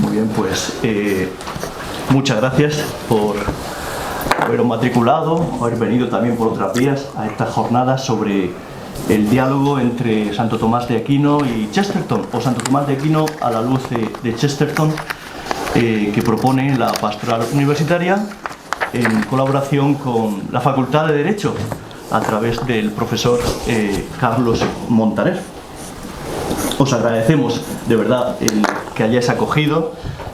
Muy bien, pues muchas gracias por haberos matriculado, haber venido también por otras vías a estas jornadas sobre el diálogo entre Santo Tomás de Aquino y Chesterton, o Santo Tomás de Aquino a la luz de Chesterton, que propone la Pastoral Universitaria en colaboración con la Facultad de Derecho a través del profesor Carlos Montaner. Os agradecemos de verdad el que hayáis acogido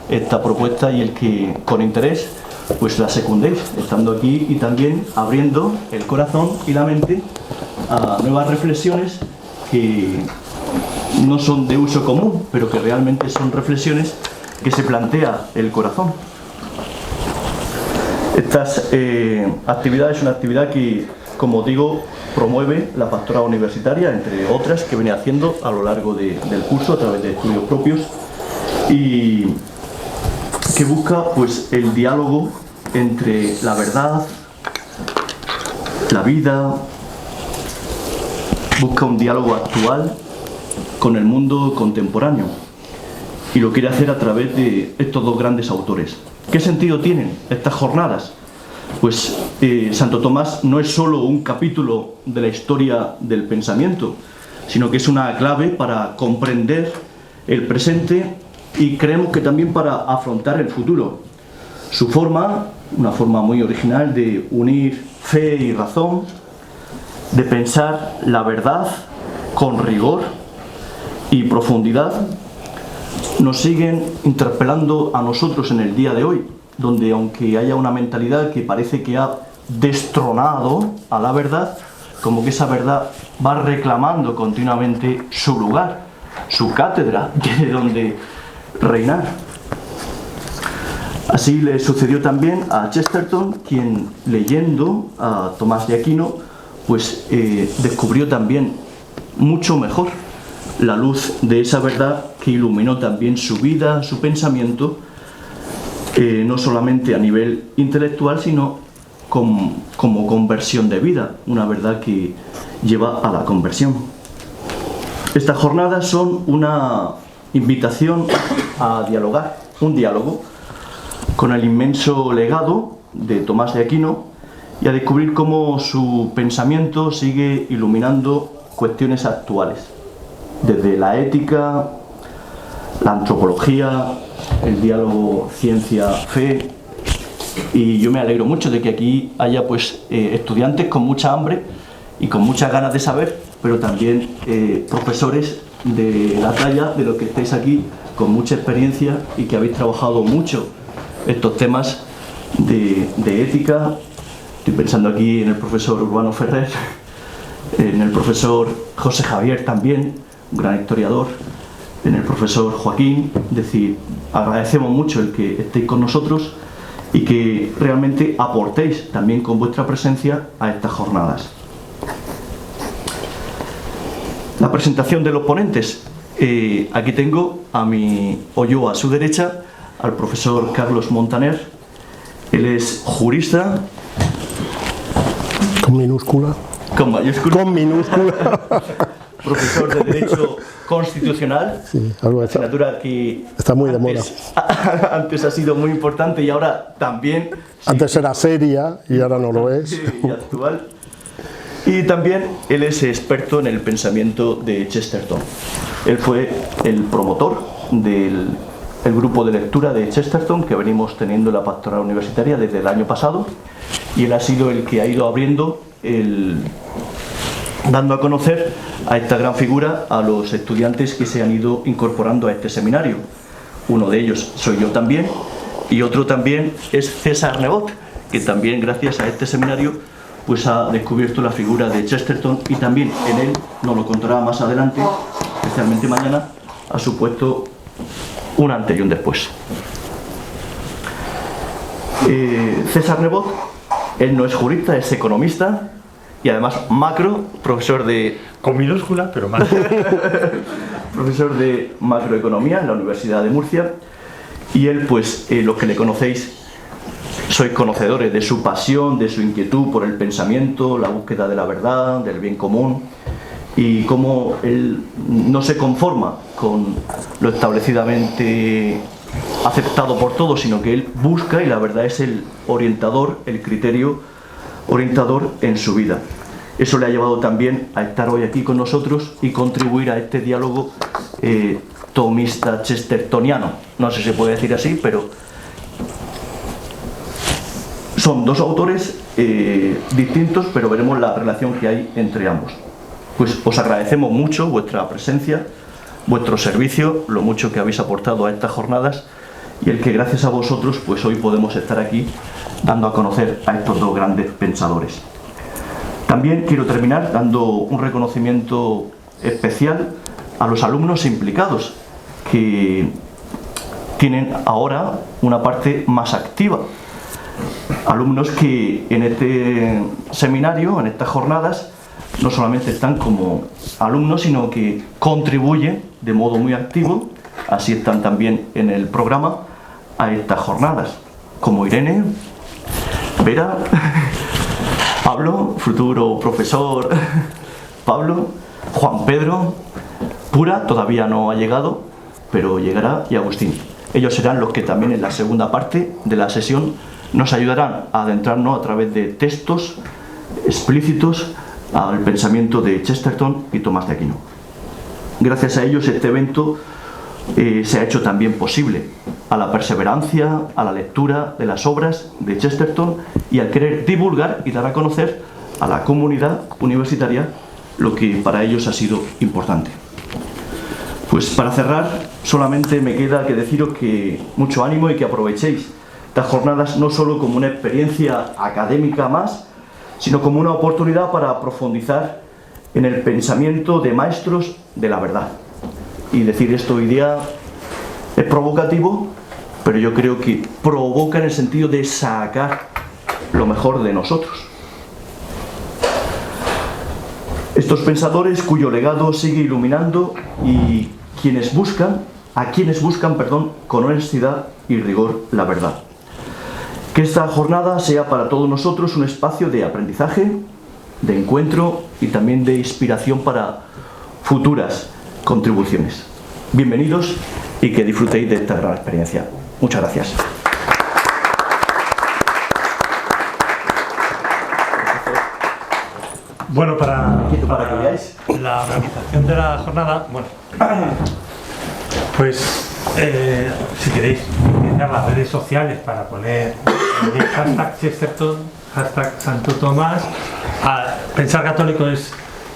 esta propuesta y el que con interés pues la secundéis, estando aquí y también abriendo el corazón y la mente a nuevas reflexiones que no son de uso común, pero que realmente son reflexiones que se plantea el corazón. Estas actividades es una actividad que, como digo, promueve la Pastoral Universitaria, entre otras que viene haciendo a lo largo del curso a través de estudios propios, y que busca pues el diálogo entre la verdad, la vida, busca un diálogo actual con el mundo contemporáneo, y lo quiere hacer a través de estos dos grandes autores. ¿Qué sentido tienen estas jornadas? Pues Santo Tomás no es solo un capítulo de la historia del pensamiento, sino que es una clave para comprender el presente y creemos que también para afrontar el futuro. Su forma, una forma muy original de unir fe y razón, de pensar la verdad con rigor y profundidad, nos siguen interpelando a nosotros en el día de hoy, donde aunque haya una mentalidad que parece que ha destronado a la verdad, como que esa verdad va reclamando continuamente su lugar, su cátedra, de donde reinar. Así le sucedió también a Chesterton, quien leyendo a Tomás de Aquino, pues descubrió también mucho mejor la luz de esa verdad que iluminó también su vida, su pensamiento, no solamente a nivel intelectual, sino como conversión de vida, una verdad que lleva a la conversión. Estas jornadas son una invitación a dialogar, un diálogo con el inmenso legado de Tomás de Aquino y a descubrir cómo su pensamiento sigue iluminando cuestiones actuales, desde la ética, la antropología, el diálogo ciencia-fe. Y yo me alegro mucho de que aquí haya pues estudiantes con mucha hambre y con muchas ganas de saber, pero también profesores de la talla de los que estáis aquí con mucha experiencia y que habéis trabajado mucho estos temas de ética. Estoy pensando aquí en el profesor Urbano Ferrer, en el profesor José Javier también, un gran historiador, en el profesor Joaquín. Es decir, agradecemos mucho el que estéis con nosotros y que realmente aportéis también con vuestra presencia a estas jornadas. La presentación de los ponentes. Aquí tengo a su derecha al profesor Carlos Montaner. Él es jurista. Con minúscula. Con mayúscula. Con minúscula. Profesor de Derecho Constitucional. Sí, algo está, asignatura que está muy de moda. Antes ha sido muy importante y ahora también. Antes era seria y ahora no lo es. Y actual. Y también él es experto en el pensamiento de Chesterton. Él fue el promotor del grupo de lectura de Chesterton que venimos teniendo en la Pastoral Universitaria desde el año pasado, y él ha sido el que ha ido abriendo, dando a conocer a esta gran figura a los estudiantes que se han ido incorporando a este seminario. Uno de ellos soy yo también, y otro también es César Nebot, que también gracias a este seminario pues ha descubierto la figura de Chesterton, y también en él, nos lo contará más adelante, especialmente mañana, ha supuesto un antes y un después. César Nebot, él no es jurista, es economista y además macro, profesor de... Con minúscula, pero más. Profesor de macroeconomía en la Universidad de Murcia, y él pues los que le conocéis sois conocedores de su pasión, de su inquietud por el pensamiento, la búsqueda de la verdad, del bien común, y cómo él no se conforma con lo establecidamente aceptado por todos, sino que él busca y la verdad es el orientador, el criterio orientador en su vida. Eso le ha llevado también a estar hoy aquí con nosotros y contribuir a este diálogo tomista chestertoniano. No sé si se puede decir así, pero son dos autores distintos, pero veremos la relación que hay entre ambos. Pues os agradecemos mucho vuestra presencia, vuestro servicio, lo mucho que habéis aportado a estas jornadas y el que gracias a vosotros pues hoy podemos estar aquí dando a conocer a estos dos grandes pensadores. También quiero terminar dando un reconocimiento especial a los alumnos implicados que tienen ahora una parte más activa. Alumnos que en este seminario, en estas jornadas, no solamente están como alumnos, sino que contribuyen de modo muy activo, así están también en el programa, a estas jornadas, como Irene, Vera, Pablo, futuro profesor Pablo, Juan Pedro, Pura, todavía no ha llegado, pero llegará, y Agustín. Ellos serán los que también en la segunda parte de la sesión nos ayudarán a adentrarnos a través de textos explícitos al pensamiento de Chesterton y Tomás de Aquino. Gracias a ellos este evento se ha hecho también posible, a la perseverancia, a la lectura de las obras de Chesterton y al querer divulgar y dar a conocer a la comunidad universitaria lo que para ellos ha sido importante. Pues para cerrar, solamente me queda que deciros que mucho ánimo y que aprovechéis estas jornadas no solo como una experiencia académica más, sino como una oportunidad para profundizar en el pensamiento de maestros de la verdad. Y decir esto hoy día es provocativo, pero yo creo que provoca en el sentido de sacar lo mejor de nosotros. Estos pensadores cuyo legado sigue iluminando y a quienes buscan, con honestidad y rigor la verdad. Que esta jornada sea para todos nosotros un espacio de aprendizaje, de encuentro y también de inspiración para futuras contribuciones. Bienvenidos y que disfrutéis de esta gran experiencia. Muchas gracias. Bueno, para que veáis la organización de la jornada, bueno, pues si queréis utilizar las redes sociales para poner el hashtag Chesterton, hashtag Santo Tomás, Pensar Católico es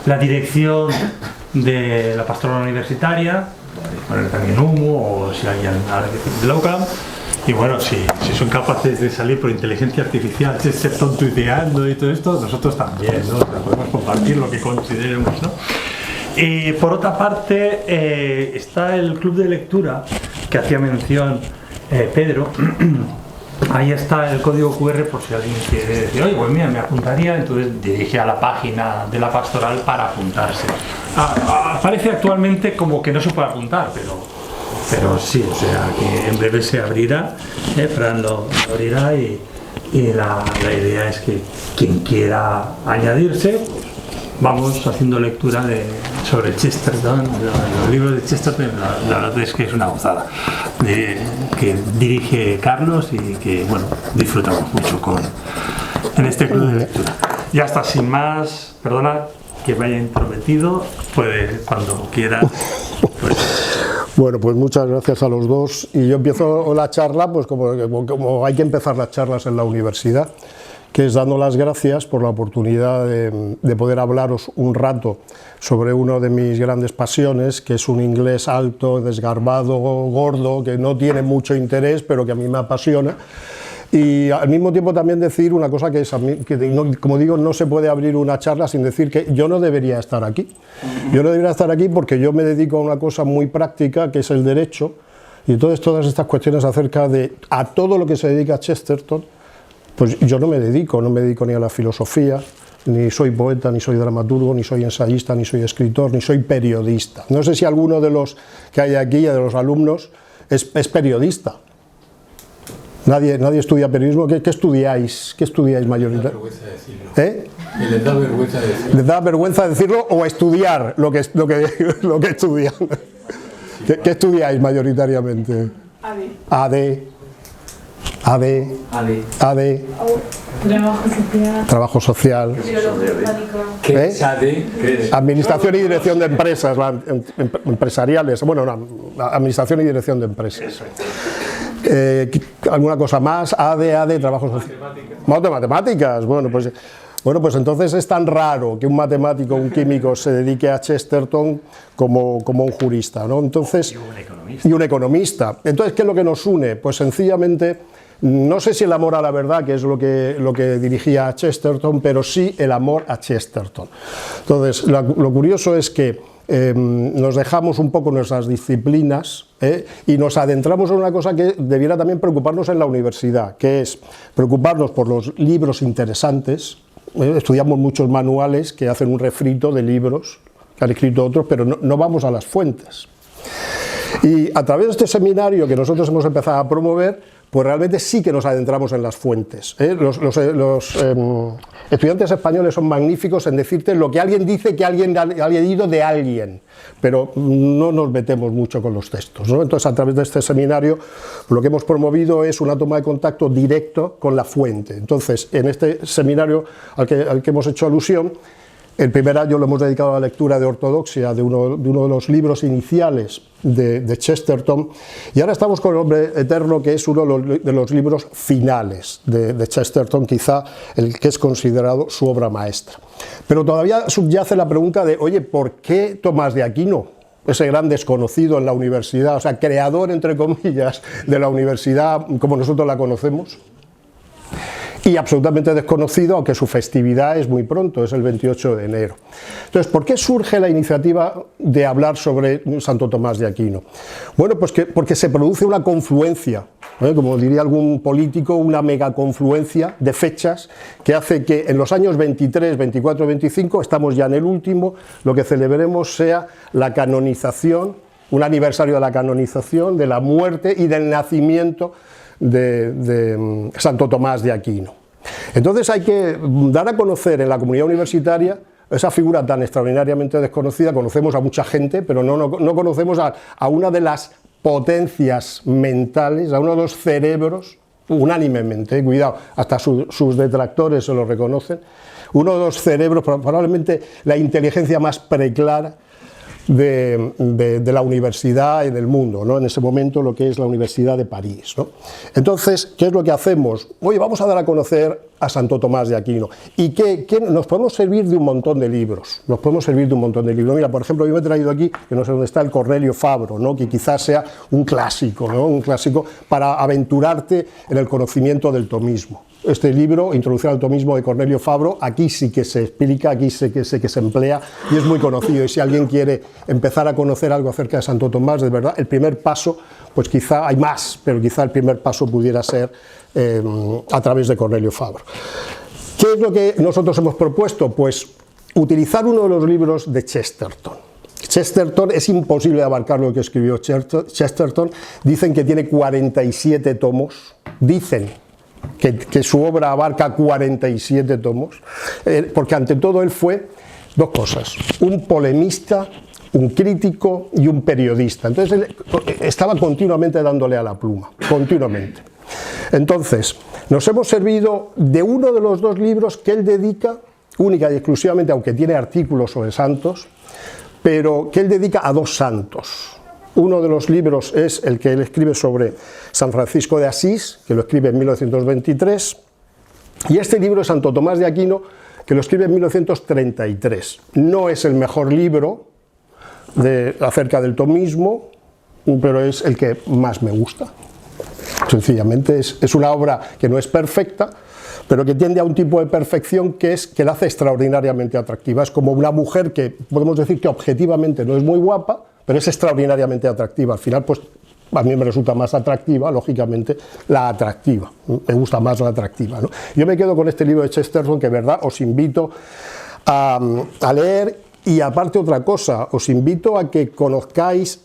la dirección de la pastoral universitaria, podéis poner también Humo o si alguien de la UCAM. Y bueno, si son capaces de salir por inteligencia artificial, Chesterton tuiteando y todo esto, nosotros también, ¿no? Podemos compartir lo que consideremos, ¿no? Y por otra parte, está el club de lectura que hacía mención Pedro. Ahí está el código QR por si alguien quiere decir, oye, pues mira, me apuntaría, entonces dirige a la página de la pastoral para apuntarse. Aparece actualmente como que no se puede apuntar, pero sí, o sea, que en breve se abrirá, Fran lo abrirá y la idea es que quien quiera añadirse, pues vamos haciendo lectura sobre Chesterton, los libros de Chesterton, la verdad es que es una gozada, que dirige Carlos y que, bueno, disfrutamos mucho en este club de lectura. Ya está, sin más, perdona que me haya intrometido, puede cuando quiera, pues... Bueno, pues muchas gracias a los dos y yo empiezo la charla pues como hay que empezar las charlas en la universidad, que es dando las gracias por la oportunidad de poder hablaros un rato sobre uno de mis grandes pasiones, que es un inglés alto, desgarbado, gordo, que no tiene mucho interés, pero que a mí me apasiona. Y al mismo tiempo también decir una cosa que es, como digo, no se puede abrir una charla sin decir que yo no debería estar aquí. Yo no debería estar aquí porque yo me dedico a una cosa muy práctica, que es el derecho, y entonces todas estas cuestiones acerca a todo lo que se dedica a Chesterton, pues yo no me dedico ni a la filosofía, ni soy poeta, ni soy dramaturgo, ni soy ensayista, ni soy escritor, ni soy periodista. No sé si alguno de los que hay aquí, de los alumnos, es periodista. Nadie estudia periodismo. ¿Qué estudiáis? ¿Qué estudiáis mayoritariamente? Les da vergüenza decirlo. ¿Les da vergüenza decirlo o estudiar lo que estudian? ¿Qué estudiáis mayoritariamente? AD. Trabajo social. ¿Qué es AD? ¿Qué es? Administración y dirección de empresas, empresariales, bueno, no, administración y dirección de empresas. ¿Alguna cosa más? AD, trabajo social. Matemáticas. Bueno, pues entonces es tan raro que un matemático o un químico se dedique a Chesterton como un jurista, ¿no? Entonces, y un economista. Entonces, ¿qué es lo que nos une? Pues sencillamente, no sé si el amor a la verdad, que es lo que dirigía a Chesterton, pero sí el amor a Chesterton. Entonces, lo curioso es que nos dejamos un poco nuestras disciplinas y nos adentramos en una cosa que debiera también preocuparnos en la universidad, que es preocuparnos por los libros interesantes. Estudiamos muchos manuales que hacen un refrito de libros que han escrito otros, pero no vamos a las fuentes. Y a través de este seminario que nosotros hemos empezado a promover, pues realmente sí que nos adentramos en las fuentes. Los estudiantes españoles son magníficos en decirte lo que alguien dice que alguien ha leído de alguien, pero no nos metemos mucho con los textos, ¿no? Entonces, a través de este seminario, lo que hemos promovido es una toma de contacto directo con la fuente. Entonces, en este seminario al que hemos hecho alusión, el primer año lo hemos dedicado a la lectura de ortodoxia de uno de los libros iniciales de Chesterton, y ahora estamos con El hombre eterno, que es uno de los libros finales de Chesterton, quizá el que es considerado su obra maestra. Pero todavía subyace la pregunta de, oye, ¿por qué Tomás de Aquino, ese gran desconocido en la universidad, o sea, creador, entre comillas, de la universidad como nosotros la conocemos, y absolutamente desconocido, aunque su festividad es muy pronto, es el 28 de enero. Entonces, ¿por qué surge la iniciativa de hablar sobre Santo Tomás de Aquino? Bueno, pues porque se produce una confluencia, como diría algún político, una megaconfluencia de fechas que hace que en los años 23, 24, 25, estamos ya en el último, lo que celebremos sea la canonización, un aniversario de la canonización, de la muerte y del nacimiento de Santo Tomás de Aquino. Entonces hay que dar a conocer en la comunidad universitaria esa figura tan extraordinariamente desconocida. Conocemos a mucha gente, pero no conocemos a una de las potencias mentales, a uno de los cerebros, unánimemente, cuidado, hasta sus detractores se lo reconocen, uno de los cerebros, probablemente la inteligencia más preclara de la universidad y del mundo, ¿no? En ese momento lo que es la Universidad de París, ¿no? Entonces, ¿qué es lo que hacemos? Oye, vamos a dar a conocer a Santo Tomás de Aquino. ¿Y qué nos podemos servir de un montón de libros? Mira, por ejemplo, yo me he traído aquí, que no sé dónde está, el Cornelio Fabro, ¿no? Que quizás sea un clásico, ¿no? Un clásico para aventurarte en el conocimiento del tomismo. Este libro, Introducción al tomismo de Cornelio Fabro, aquí sí que se explica, aquí sé que se emplea y es muy conocido. Y si alguien quiere empezar a conocer algo acerca de Santo Tomás, de verdad, el primer paso, pues quizá hay más, pero quizá el primer paso pudiera ser a través de Cornelio Fabro. ¿Qué es lo que nosotros hemos propuesto? Pues utilizar uno de los libros de Chesterton. Chesterton, es imposible abarcar lo que escribió Chesterton. Dicen que tiene 47 tomos, dicen que su obra abarca 47 tomos, porque ante todo él fue dos cosas: un polemista, un crítico y un periodista. Entonces él estaba continuamente dándole a la pluma, continuamente. Entonces, nos hemos servido de uno de los dos libros que él dedica, única y exclusivamente, aunque tiene artículos sobre santos, pero que él dedica a dos santos. Uno de los libros es el que él escribe sobre San Francisco de Asís, que lo escribe en 1923, y este libro es Santo Tomás de Aquino, que lo escribe en 1933. No es el mejor libro acerca del tomismo, pero es el que más me gusta. Sencillamente es una obra que no es perfecta, pero que tiende a un tipo de perfección que la hace extraordinariamente atractiva. Es como una mujer que podemos decir que objetivamente no es muy guapa, pero es extraordinariamente atractiva. Al final, pues a mí me resulta más atractiva, lógicamente, la atractiva. Me gusta más la atractiva, ¿no? Yo me quedo con este libro de Chesterton, que de verdad os invito a leer, y aparte otra cosa, os invito a que conozcáis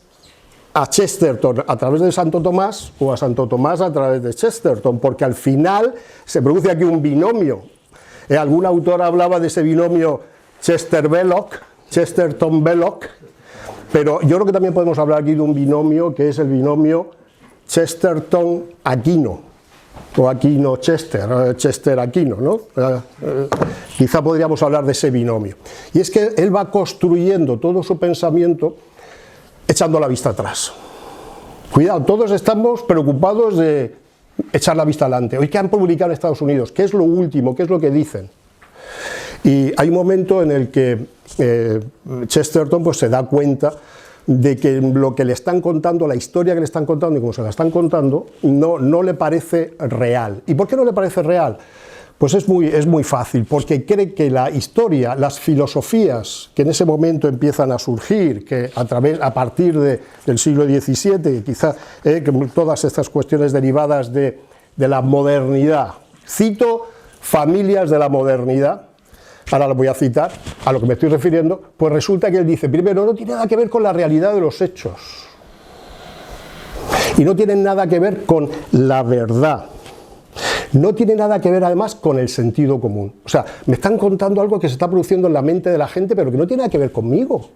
a Chesterton a través de Santo Tomás o a Santo Tomás a través de Chesterton, porque al final se produce aquí un binomio. Algún autor hablaba de ese binomio Chesterton-Belloc, pero yo creo que también podemos hablar aquí de un binomio que es el binomio Chesterton Aquino, o Aquino Chester, Chester Aquino, ¿no? Quizá podríamos hablar de ese binomio. Y es que él va construyendo todo su pensamiento echando la vista atrás. Cuidado, todos estamos preocupados de echar la vista adelante. Hoy, ¿qué han publicado en Estados Unidos? ¿Qué es lo último? ¿Qué es lo que dicen? Y hay un momento en el que Chesterton pues, se da cuenta de que lo que le están contando, la historia que le están contando y cómo se la están contando, no le parece real. ¿Y por qué no le parece real? Pues es muy fácil, porque cree que la historia, las filosofías que en ese momento empiezan a surgir, que a partir del siglo XVII, quizá todas estas cuestiones derivadas de la modernidad, cito familias de la modernidad, ahora lo voy a citar, a lo que me estoy refiriendo, pues resulta que él dice, primero, no tiene nada que ver con la realidad de los hechos, y no tienen nada que ver con la verdad, no tiene nada que ver además con el sentido común. O sea, me están contando algo que se está produciendo en la mente de la gente, pero que no tiene nada que ver conmigo.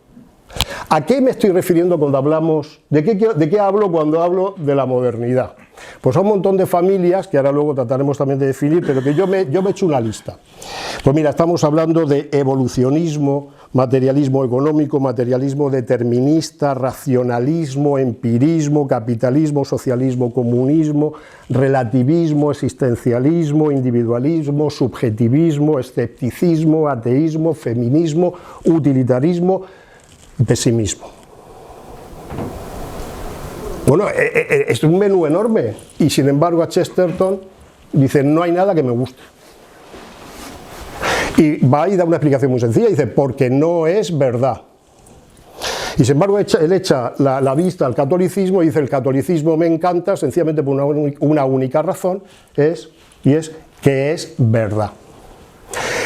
¿A qué me estoy refiriendo cuando hablamos, de qué hablo cuando hablo de la modernidad? Pues a un montón de familias, que ahora luego trataremos también de definir, pero que yo me he hecho una lista. Pues mira, estamos hablando de evolucionismo, materialismo económico, materialismo determinista, racionalismo, empirismo, capitalismo, socialismo, comunismo, relativismo, existencialismo, individualismo, subjetivismo, escepticismo, ateísmo, feminismo, utilitarismo y pesimismo. Bueno, es un menú enorme y sin embargo a Chesterton dice no hay nada que me guste. Y va y da una explicación muy sencilla, dice porque no es verdad. Y sin embargo él echa la vista al catolicismo y dice el catolicismo me encanta sencillamente por una única razón, es que es verdad.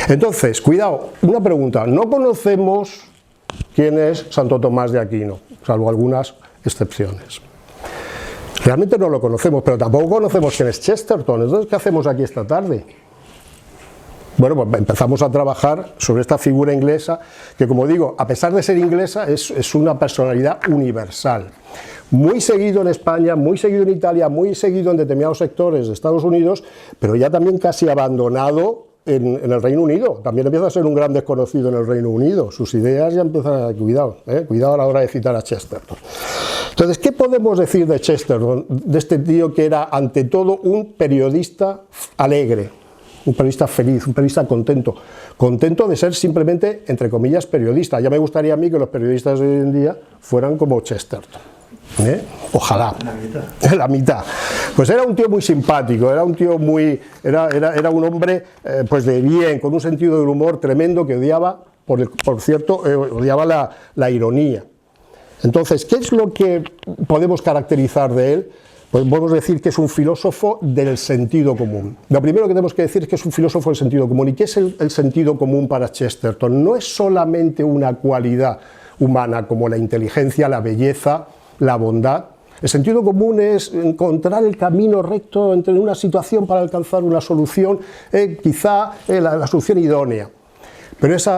Entonces, cuidado, una pregunta, no conocemos quién es Santo Tomás de Aquino, salvo algunas excepciones. Realmente no lo conocemos, pero tampoco conocemos quién es Chesterton. Entonces, ¿qué hacemos aquí esta tarde? Bueno, pues empezamos a trabajar sobre esta figura inglesa, que como digo, a pesar de ser inglesa, es una personalidad universal. Muy seguido en España, muy seguido en Italia, muy seguido en determinados sectores de Estados Unidos, pero ya también casi abandonado en el Reino Unido. También empieza a ser un gran desconocido en el Reino Unido. Sus ideas ya empiezan a... Cuidado a la hora de citar a Chesterton. Entonces, ¿qué podemos decir de Chesterton? De este tío que era, ante todo, un periodista alegre, un periodista feliz, un periodista contento de ser simplemente, entre comillas, periodista. Ya me gustaría a mí que los periodistas de hoy en día fueran como Chesterton. Ojalá. La mitad. Pues era un tío muy simpático, era un tío muy... Era un hombre pues de bien, con un sentido del humor tremendo que odiaba, por cierto, odiaba la ironía. Entonces, ¿qué es lo que podemos caracterizar de él? Pues podemos decir que es un filósofo del sentido común. Lo primero que tenemos que decir es que es un filósofo del sentido común. ¿Y qué es el sentido común para Chesterton? No es solamente una cualidad humana como la inteligencia, la belleza, la bondad. El sentido común es encontrar el camino recto entre una situación para alcanzar una solución, quizá la solución idónea. Pero ese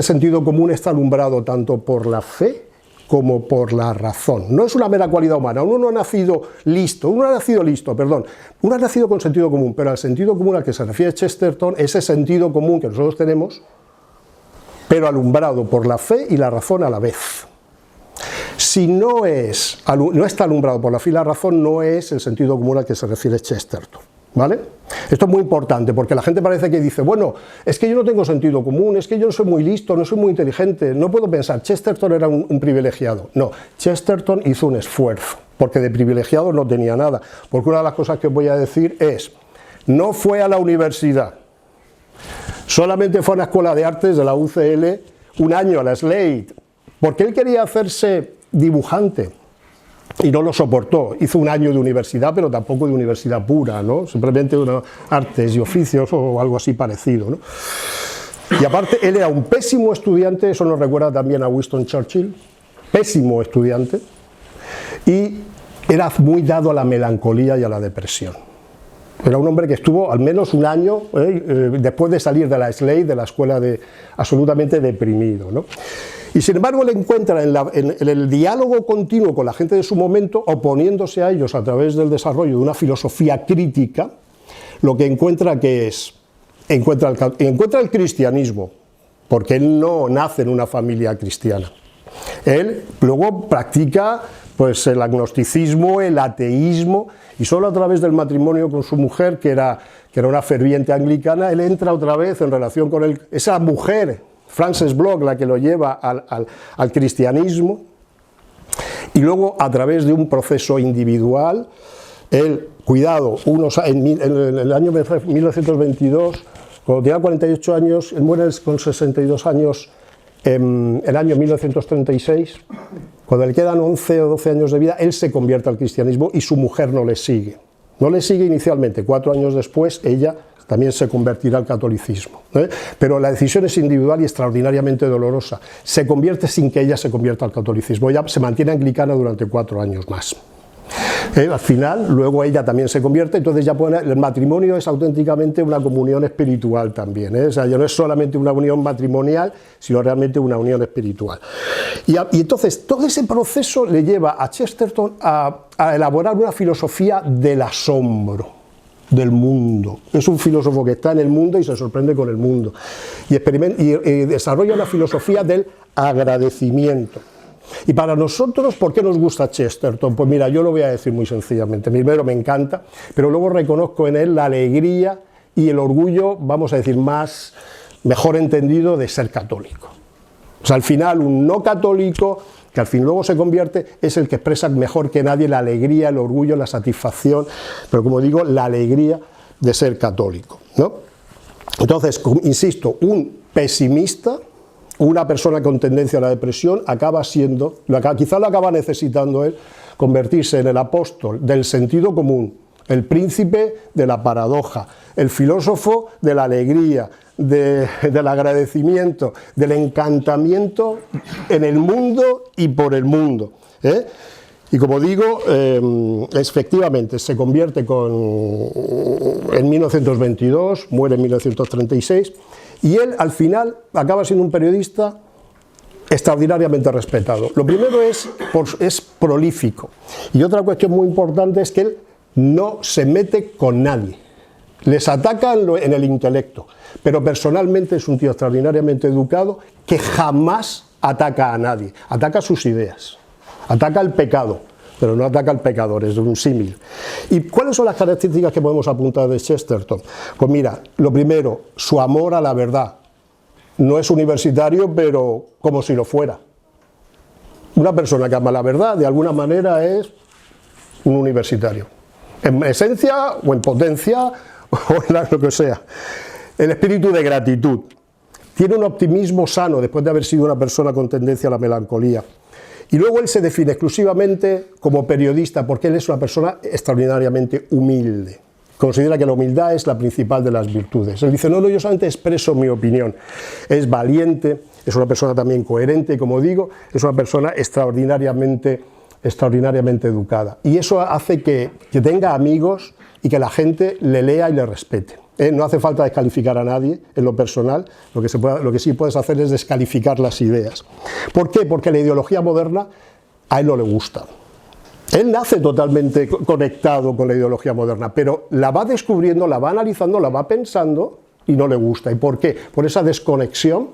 sentido común está alumbrado tanto por la fe como por la razón. No es una mera cualidad humana. Uno no ha nacido listo, uno ha nacido con sentido común, pero el sentido común al que se refiere Chesterton, ese sentido común que nosotros tenemos, pero alumbrado por la fe y la razón a la vez. Si no está alumbrado por la fe y la razón, no es el sentido común al que se refiere Chesterton. ¿Vale? Esto es muy importante porque la gente parece que dice, bueno, es que yo no tengo sentido común, es que yo no soy muy listo, no soy muy inteligente, no puedo pensar. Chesterton era un privilegiado. No, Chesterton hizo un esfuerzo, porque de privilegiado no tenía nada. Porque una de las cosas que os voy a decir es, no fue a la universidad, solamente fue a una escuela de artes de la UCL un año, a la Slade, porque él quería hacerse dibujante. Y no lo soportó, hizo un año de universidad, pero tampoco de universidad pura, ¿no? Simplemente artes y oficios o algo así parecido, ¿no? Y aparte, él era un pésimo estudiante, eso nos recuerda también a Winston Churchill, pésimo estudiante, y era muy dado a la melancolía y a la depresión. Era un hombre que estuvo al menos un año después de salir de la Slade, de la escuela, absolutamente deprimido, ¿no? Y sin embargo le encuentra en el diálogo continuo con la gente de su momento, oponiéndose a ellos a través del desarrollo de una filosofía crítica, lo que encuentra que es, encuentra el cristianismo, porque él no nace en una familia cristiana. Él luego practica pues el agnosticismo, el ateísmo, y solo a través del matrimonio con su mujer, que era una ferviente anglicana, él entra otra vez en relación con esa mujer, Frances Bloch, la que lo lleva al cristianismo, y luego a través de un proceso individual, él, cuidado, en el año 1922, cuando tenía 48 años, él muere con 62 años en el año 1936, cuando le quedan 11 o 12 años de vida, él se convierte al cristianismo y su mujer no le sigue. No le sigue inicialmente, 4 años después ella también se convertirá al catolicismo, ¿eh? Pero la decisión es individual y extraordinariamente dolorosa. Se convierte sin que ella se convierta al catolicismo, ella se mantiene anglicana durante 4 años más. Al final, luego ella también se convierte, entonces ya el matrimonio es auténticamente una comunión espiritual también, ¿eh? O sea, ya no es solamente una unión matrimonial, sino realmente una unión espiritual. Y entonces todo ese proceso le lleva a Chesterton a elaborar una filosofía del asombro del mundo. Es un filósofo que está en el mundo y se sorprende con el mundo. Y desarrolla una filosofía del agradecimiento. Y para nosotros, ¿por qué nos gusta Chesterton? Pues mira, yo lo voy a decir muy sencillamente. Primero, me encanta, pero luego reconozco en él la alegría y el orgullo, vamos a decir, mejor entendido, de ser católico. O sea, al final, un no católico, que al fin luego se convierte, es el que expresa mejor que nadie la alegría, el orgullo, la satisfacción, pero como digo, la alegría de ser católico, ¿no? Entonces, insisto, un pesimista, una persona con tendencia a la depresión, acaba siendo, quizá lo acaba necesitando él, convertirse en el apóstol del sentido común, el príncipe de la paradoja, el filósofo de la alegría, del agradecimiento, del encantamiento en el mundo y por el mundo, ¿eh? Y como digo, efectivamente se convierte en 1922, muere en 1936, y él al final acaba siendo un periodista extraordinariamente respetado. Lo primero es prolífico, y otra cuestión muy importante es que él no se mete con nadie. Les atacan en el intelecto, pero personalmente es un tío extraordinariamente educado que jamás ataca a nadie, ataca sus ideas, ataca el pecado, pero no ataca al pecador, es un símil. ¿Y cuáles son las características que podemos apuntar de Chesterton? Pues mira, lo primero, su amor a la verdad. No es universitario, pero como si lo fuera. Una persona que ama la verdad, de alguna manera, es un universitario. En esencia o en potencia o en lo que sea. El espíritu de gratitud. Tiene un optimismo sano después de haber sido una persona con tendencia a la melancolía. Y luego él se define exclusivamente como periodista porque él es una persona extraordinariamente humilde. Considera que la humildad es la principal de las virtudes. Él dice, no, yo solamente expreso mi opinión. Es valiente, es una persona también coherente, y como digo, es una persona extraordinariamente educada. Y eso hace que tenga amigos y que la gente le lea y le respete. No hace falta descalificar a nadie en lo personal, lo que sí puedes hacer es descalificar las ideas. ¿Por qué? Porque la ideología moderna a él no le gusta. Él nace totalmente conectado con la ideología moderna, pero la va descubriendo, la va analizando, la va pensando y no le gusta. ¿Y por qué? Por esa desconexión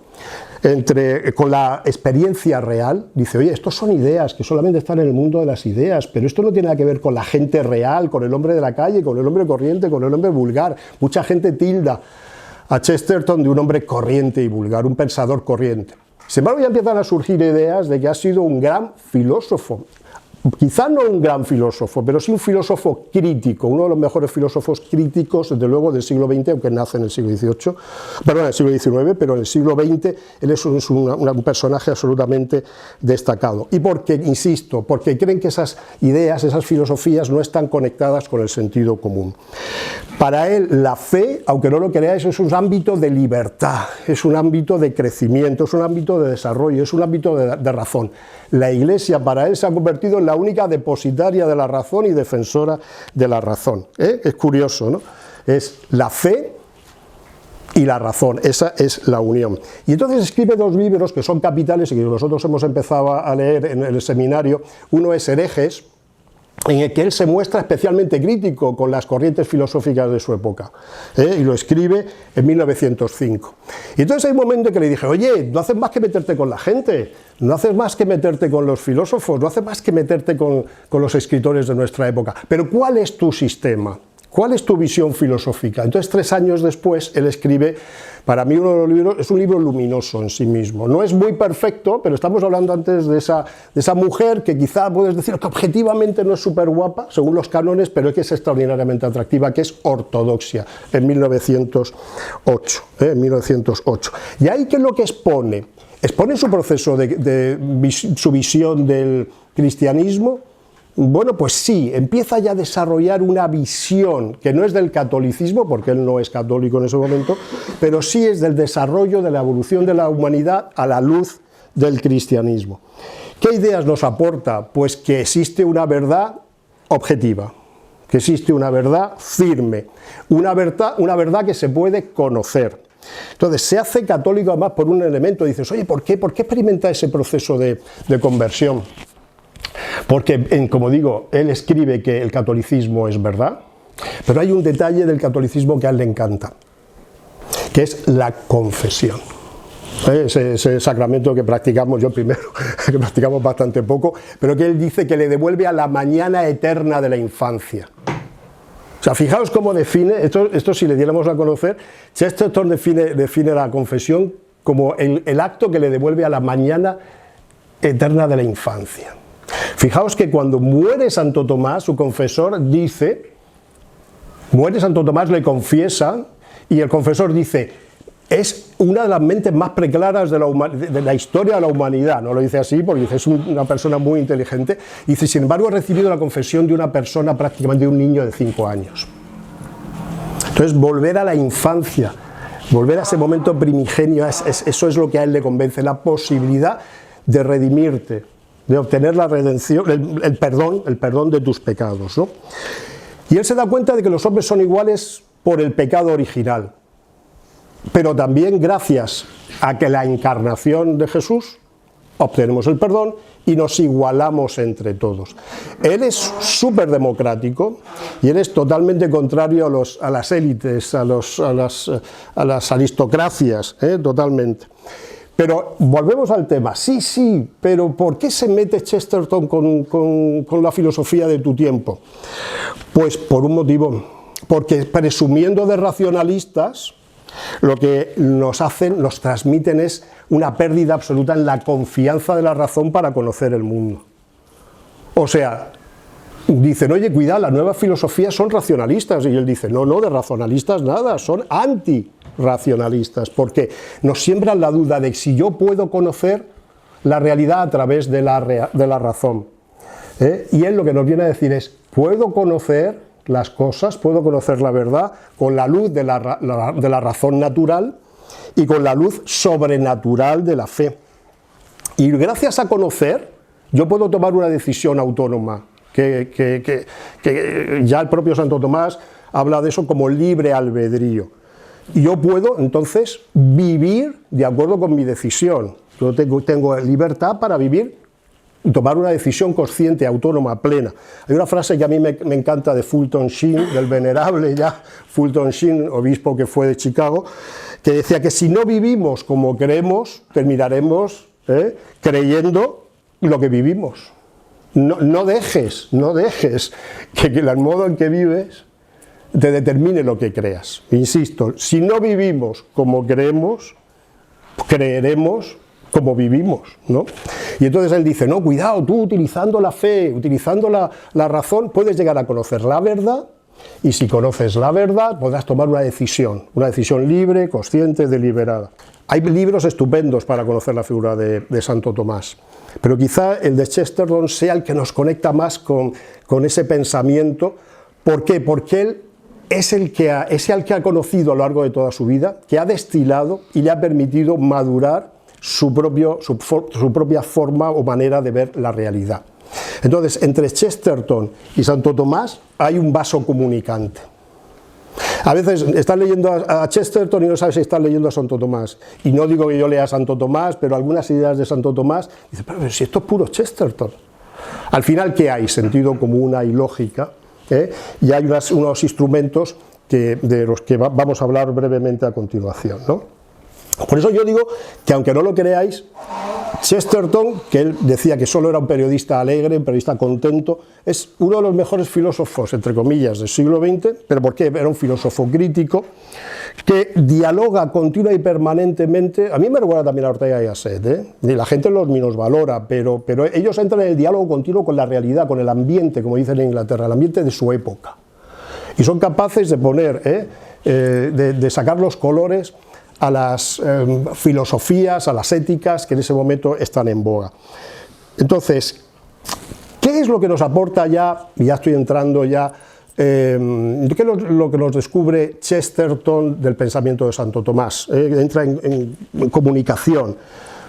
con la experiencia real. Dice, oye, estos son ideas que solamente están en el mundo de las ideas, pero esto no tiene nada que ver con la gente real, con el hombre de la calle, con el hombre corriente, con el hombre vulgar. Mucha gente tilda a Chesterton de un hombre corriente y vulgar, un pensador corriente. Sin embargo, ya empiezan a surgir ideas de que ha sido un gran filósofo. Quizá no un gran filósofo, pero sí un filósofo crítico, uno de los mejores filósofos críticos, desde luego, del siglo XX, aunque nace en el siglo XVIII, perdón, en el siglo XIX, pero en el siglo XX él es un personaje absolutamente destacado. Y porque, insisto, porque creen que esas ideas, esas filosofías no están conectadas con el sentido común. Para él, la fe, aunque no lo creáis, es un ámbito de libertad, es un ámbito de crecimiento, es un ámbito de desarrollo, es un ámbito de razón. La Iglesia para él se ha convertido en la única depositaria de la razón y defensora de la razón. Es curioso, ¿no? Es la fe y la razón, esa es la unión. Y entonces escribe dos libros que son capitales y que nosotros hemos empezado a leer en el seminario. Uno es Herejes, en el que él se muestra especialmente crítico con las corrientes filosóficas de su época, y lo escribe en 1905. Y entonces hay un momento en que le dije, oye, no haces más que meterte con la gente, no haces más que meterte con los filósofos, no haces más que meterte con los escritores de nuestra época, pero ¿cuál es tu sistema? ¿Cuál es tu visión filosófica? Entonces, 3 años después, él escribe, para mí uno de los libros, es un libro luminoso en sí mismo. No es muy perfecto, pero estamos hablando antes de esa mujer que quizá puedes decir que objetivamente no es súper guapa, según los cánones, pero es que es extraordinariamente atractiva, que es Ortodoxia, en 1908. Y ahí, ¿qué es lo que expone? Expone su proceso su visión del cristianismo. Bueno, pues sí, empieza ya a desarrollar una visión que no es del catolicismo, porque él no es católico en ese momento, pero sí es del desarrollo, de la evolución de la humanidad a la luz del cristianismo. ¿Qué ideas nos aporta? Pues que existe una verdad objetiva, que existe una verdad firme, una verdad que se puede conocer. Entonces, se hace católico además por un elemento, dices, oye, ¿por qué experimenta ese proceso de conversión? Porque, como digo, él escribe que el catolicismo es verdad, pero hay un detalle del catolicismo que a él le encanta, que es la confesión. Ese sacramento que practicamos, yo primero, que practicamos bastante poco, pero que él dice que le devuelve a la mañana eterna de la infancia. O sea, fijaos cómo define, esto si le diéramos a conocer, Chesterton define la confesión como el acto que le devuelve a la mañana eterna de la infancia. Fijaos que cuando muere Santo Tomás, su confesor dice, muere Santo Tomás, le confiesa, y el confesor dice, es una de las mentes más preclaras de la historia de la humanidad. No lo dice así porque dice, es una persona muy inteligente. Dice, sin embargo, he recibido la confesión de una persona, prácticamente de un niño de 5 años. Entonces, volver a la infancia, volver a ese momento primigenio, eso es lo que a él le convence, la posibilidad de redimirte, de obtener la redención, el perdón de tus pecados, ¿no? Y él se da cuenta de que los hombres son iguales por el pecado original, pero también gracias a que la encarnación de Jesús obtenemos el perdón y nos igualamos entre todos. Él es súper democrático y él es totalmente contrario a las élites, a las aristocracias, totalmente. Pero volvemos al tema, sí, pero ¿por qué se mete Chesterton con la filosofía de tu tiempo? Pues por un motivo, porque presumiendo de racionalistas, lo que nos transmiten es una pérdida absoluta en la confianza de la razón para conocer el mundo. O sea, dicen, oye, cuidado, las nuevas filosofías son racionalistas, y él dice, no, de racionalistas nada, son antirracionalistas, porque nos siembran la duda de si yo puedo conocer la realidad a través de la razón. Y él lo que nos viene a decir es, puedo conocer las cosas, puedo conocer la verdad con la luz de la razón natural y con la luz sobrenatural de la fe. Y gracias a conocer, yo puedo tomar una decisión autónoma, que ya el propio Santo Tomás habla de eso como libre albedrío. Y yo puedo entonces vivir de acuerdo con mi decisión. Yo tengo libertad para vivir y tomar una decisión consciente, autónoma, plena. Hay una frase que a mí me encanta de Fulton Sheen, del venerable ya Fulton Sheen, obispo que fue de Chicago, que decía que si no vivimos como creemos, terminaremos creyendo lo que vivimos. No dejes que el modo en que vives te determine lo que creas. Insisto, si no vivimos como creemos, creeremos como vivimos, ¿no? Y entonces él dice, no, cuidado, tú utilizando la fe, utilizando la razón, puedes llegar a conocer la verdad, y si conoces la verdad, podrás tomar una decisión libre, consciente, deliberada. Hay libros estupendos para conocer la figura de Santo Tomás, pero quizá el de Chesterton sea el que nos conecta más con ese pensamiento. ¿Por qué? Porque él es el que ha conocido a lo largo de toda su vida, que ha destilado y le ha permitido madurar su propia forma o manera de ver la realidad. Entonces, entre Chesterton y Santo Tomás hay un vaso comunicante. A veces estás leyendo a Chesterton y no sabes si estás leyendo a Santo Tomás. Y no digo que yo lea a Santo Tomás, pero algunas ideas de Santo Tomás, dices, pero si esto es puro Chesterton. Al final, ¿qué hay? Sentido común, hay lógica, y hay unos instrumentos de los que vamos a hablar brevemente a continuación, ¿no? Por eso yo digo que, aunque no lo creáis, Chesterton, que él decía que solo era un periodista alegre, un periodista contento, es uno de los mejores filósofos, entre comillas, del siglo XX, pero ¿por qué? Era un filósofo crítico, que dialoga continua y permanentemente. A mí me recuerda también a Ortega y Gasset, y la gente los minusvalora, pero ellos entran en el diálogo continuo con la realidad, con el ambiente, como dicen en Inglaterra, el ambiente de su época. Y son capaces de poner, de sacar los colores a las filosofías, a las éticas que en ese momento están en boga. Entonces, ¿qué es lo que nos aporta ya, y ya estoy entrando ya, qué es lo que nos descubre Chesterton del pensamiento de Santo Tomás? Entra en comunicación.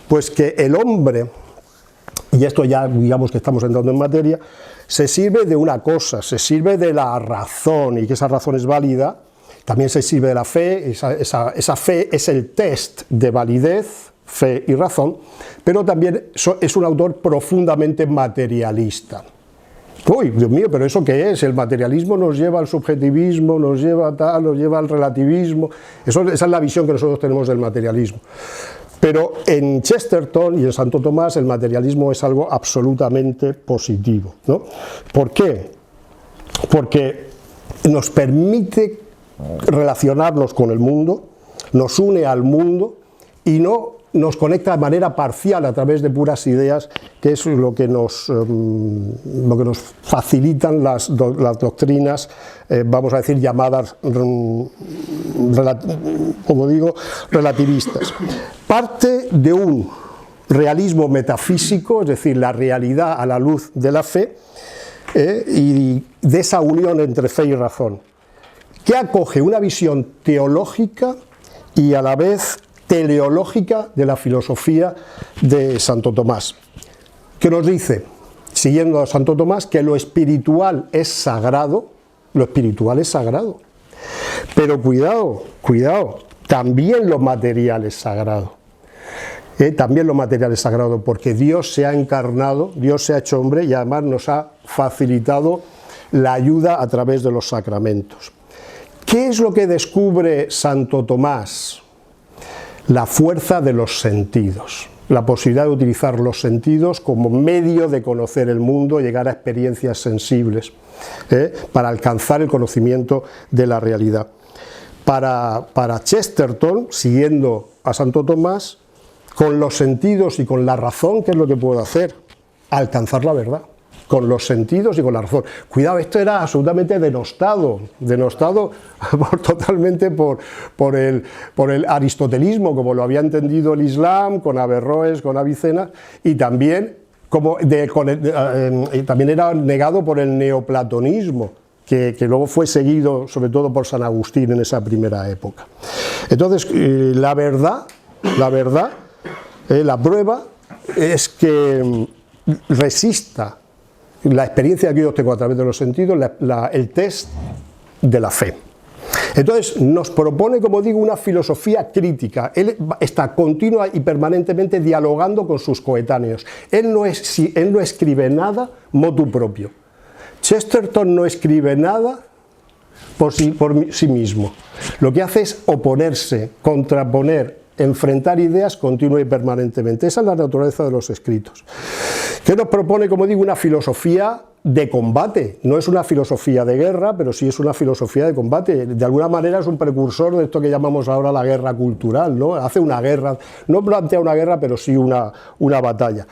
Pues que el hombre, y esto ya digamos que estamos entrando en materia, se sirve de una cosa, se sirve de la razón, y que esa razón es válida. También se sirve de la fe, esa fe es el test de validez, fe y razón, pero también es un autor profundamente materialista. Uy, Dios mío, pero ¿eso qué es? El materialismo nos lleva al subjetivismo, nos lleva al relativismo. Esa es la visión que nosotros tenemos del materialismo. Pero en Chesterton y en Santo Tomás el materialismo es algo absolutamente positivo, ¿no? ¿Por qué? Porque nos permite relacionarnos con el mundo, nos une al mundo y no nos conecta de manera parcial a través de puras ideas, que es lo que nos facilitan las doctrinas, vamos a decir, llamadas, como digo, relativistas. Parte de un realismo metafísico, es decir, la realidad a la luz de la fe, y de esa unión entre fe y razón, que acoge una visión teológica y a la vez teleológica de la filosofía de Santo Tomás, que nos dice, siguiendo a Santo Tomás, que lo espiritual es sagrado, pero cuidado, también lo material es sagrado. También lo material es sagrado, porque Dios se ha encarnado, Dios se ha hecho hombre y además nos ha facilitado la ayuda a través de los sacramentos. ¿Qué es lo que descubre Santo Tomás? La fuerza de los sentidos, la posibilidad de utilizar los sentidos como medio de conocer el mundo, llegar a experiencias sensibles, para alcanzar el conocimiento de la realidad. Para Chesterton, siguiendo a Santo Tomás, con los sentidos y con la razón, ¿qué es lo que puedo hacer? Alcanzar la verdad. Con los sentidos y con la razón. Cuidado, esto era absolutamente denostado totalmente por el aristotelismo, como lo había entendido el Islam, con Averroes, con Avicena, y también, también era negado por el neoplatonismo, que luego fue seguido sobre todo por San Agustín en esa primera época. Entonces, la prueba es que resista la experiencia que yo tengo a través de los sentidos, el test de la fe. Entonces nos propone, como digo, una filosofía crítica. Él está continua y permanentemente dialogando con sus coetáneos. Él no escribe nada motu propio. Chesterton no escribe nada por sí mismo. Lo que hace es oponerse, contraponer, enfrentar ideas continua y permanentemente. Esa es la naturaleza de los escritos. ¿Qué nos propone, como digo, una filosofía de combate? No es una filosofía de guerra, pero sí es una filosofía de combate. De alguna manera es un precursor de esto que llamamos ahora la guerra cultural, ¿no? Hace una guerra, no plantea una guerra, pero sí una batalla.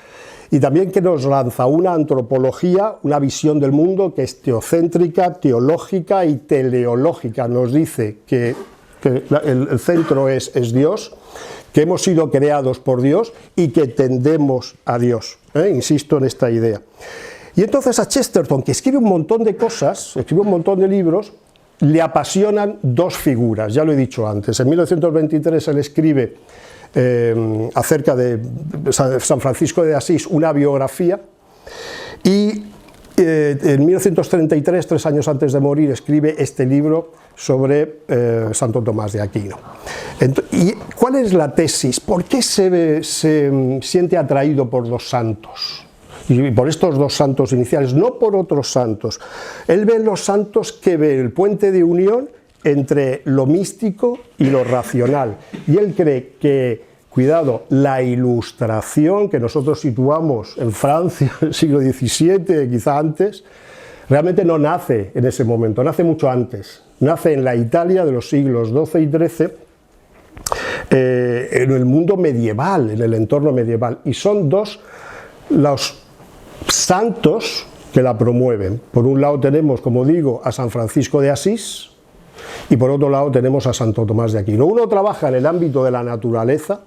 Y también que nos lanza una antropología, una visión del mundo que es teocéntrica, teológica y teleológica. Nos dice que el centro es Dios, que hemos sido creados por Dios y que tendemos a Dios. Insisto en esta idea. Y entonces a Chesterton, que escribe un montón de cosas, escribe un montón de libros, le apasionan dos figuras, ya lo he dicho antes. En 1923 él escribe acerca de San Francisco de Asís una biografía, Y en 1933, 3 años antes de morir, escribe este libro sobre Santo Tomás de Aquino. ¿Y cuál es la tesis? ¿Por qué se siente atraído por los santos? Y por estos dos santos iniciales, no por otros santos. Él ve en los santos que ve el puente de unión entre lo místico y lo racional. Y él cree que, cuidado, la Ilustración, que nosotros situamos en Francia, en el siglo XVII, quizá antes, realmente no nace en ese momento, nace mucho antes. Nace en la Italia de los siglos XII y XIII, en el mundo medieval, en el entorno medieval. Y son dos los santos que la promueven. Por un lado tenemos, como digo, a San Francisco de Asís, y por otro lado tenemos a Santo Tomás de Aquino. Uno trabaja en el ámbito de la naturaleza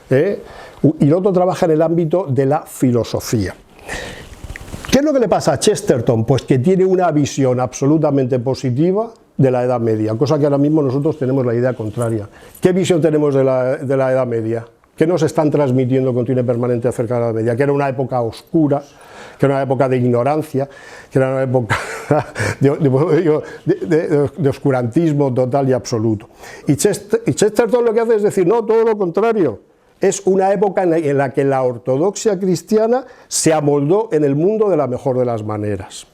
y el otro trabaja en el ámbito de la filosofía. ¿Qué es lo que le pasa a Chesterton? Pues que tiene una visión absolutamente positiva de la Edad Media, cosa que ahora mismo nosotros tenemos la idea contraria. ¿Qué visión tenemos de la Edad Media? ¿Qué nos están transmitiendo continua y permanente acerca de la Edad Media? Que era una época oscura, que era una época de ignorancia, que era una época de oscurantismo total y absoluto. Y Chesterton lo que hace es decir, no, todo lo contrario. Es una época en la que la ortodoxia cristiana se amoldó en el mundo de la mejor de las maneras.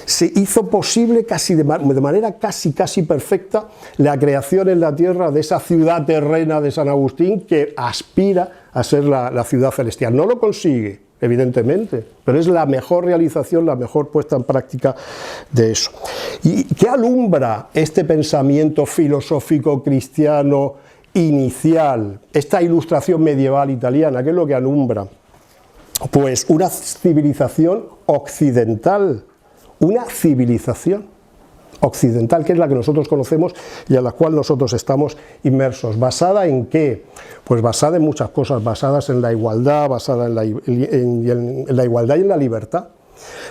Se hizo posible casi de manera casi perfecta la creación en la tierra de esa ciudad terrena de San Agustín que aspira a ser la ciudad celestial. No lo consigue, evidentemente, pero es la mejor realización, la mejor puesta en práctica de eso. ¿Y qué alumbra este pensamiento filosófico cristiano inicial, esta ilustración medieval italiana? ¿Qué es lo que alumbra? Pues una civilización occidental, una civilización occidental que es la que nosotros conocemos y a la cual nosotros estamos inmersos. ¿Basada en qué? Pues basada en muchas cosas, basadas en la igualdad, basada en la igualdad y en la libertad.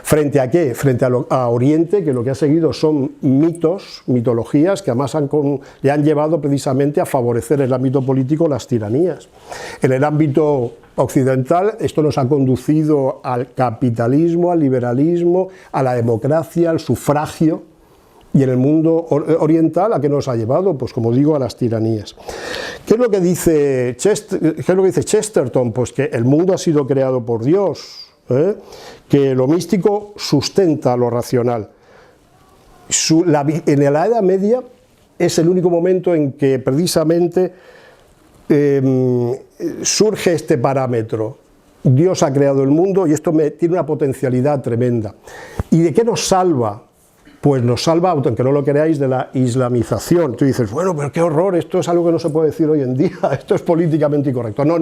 ¿Frente a qué? Frente a Oriente, que lo que ha seguido son mitos, mitologías que además le han llevado precisamente a favorecer en el ámbito político las tiranías. En el ámbito occidental esto nos ha conducido al capitalismo, al liberalismo, a la democracia, al sufragio, y en el mundo oriental ¿a qué nos ha llevado? Pues como digo, a las tiranías. ¿Qué es lo que dice Chesterton? Pues que el mundo ha sido creado por Dios, que lo místico sustenta lo racional. En la Edad Media es el único momento en que precisamente surge este parámetro. Dios ha creado el mundo y esto tiene una potencialidad tremenda. ¿Y de qué nos salva? Pues nos salva, aunque no lo creáis, de la islamización. Tú dices, bueno, pero qué horror, esto es algo que no se puede decir hoy en día, esto es políticamente incorrecto. No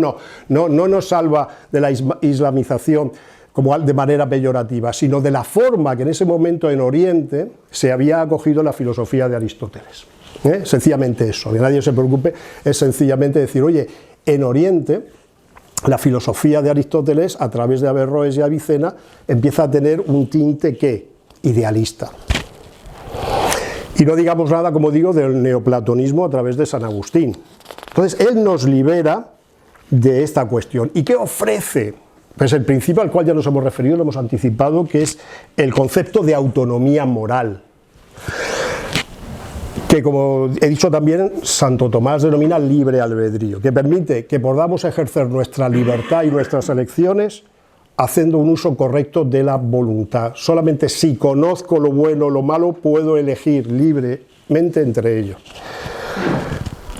nos salva de la islamización como de manera peyorativa, sino de la forma que en ese momento en Oriente se había acogido la filosofía de Aristóteles. Sencillamente eso, que nadie se preocupe, es sencillamente decir, oye, en Oriente la filosofía de Aristóteles, a través de Averroes y Avicena, empieza a tener un tinte ¿qué? Idealista. Y no digamos nada, como digo, del neoplatonismo a través de San Agustín. Entonces, él nos libera de esta cuestión. ¿Y qué ofrece? Pues el principio al cual ya nos hemos referido, lo hemos anticipado, que es el concepto de autonomía moral, que como he dicho también, Santo Tomás denomina libre albedrío, que permite que podamos ejercer nuestra libertad y nuestras elecciones haciendo un uso correcto de la voluntad. Solamente si conozco lo bueno o lo malo, puedo elegir libremente entre ellos.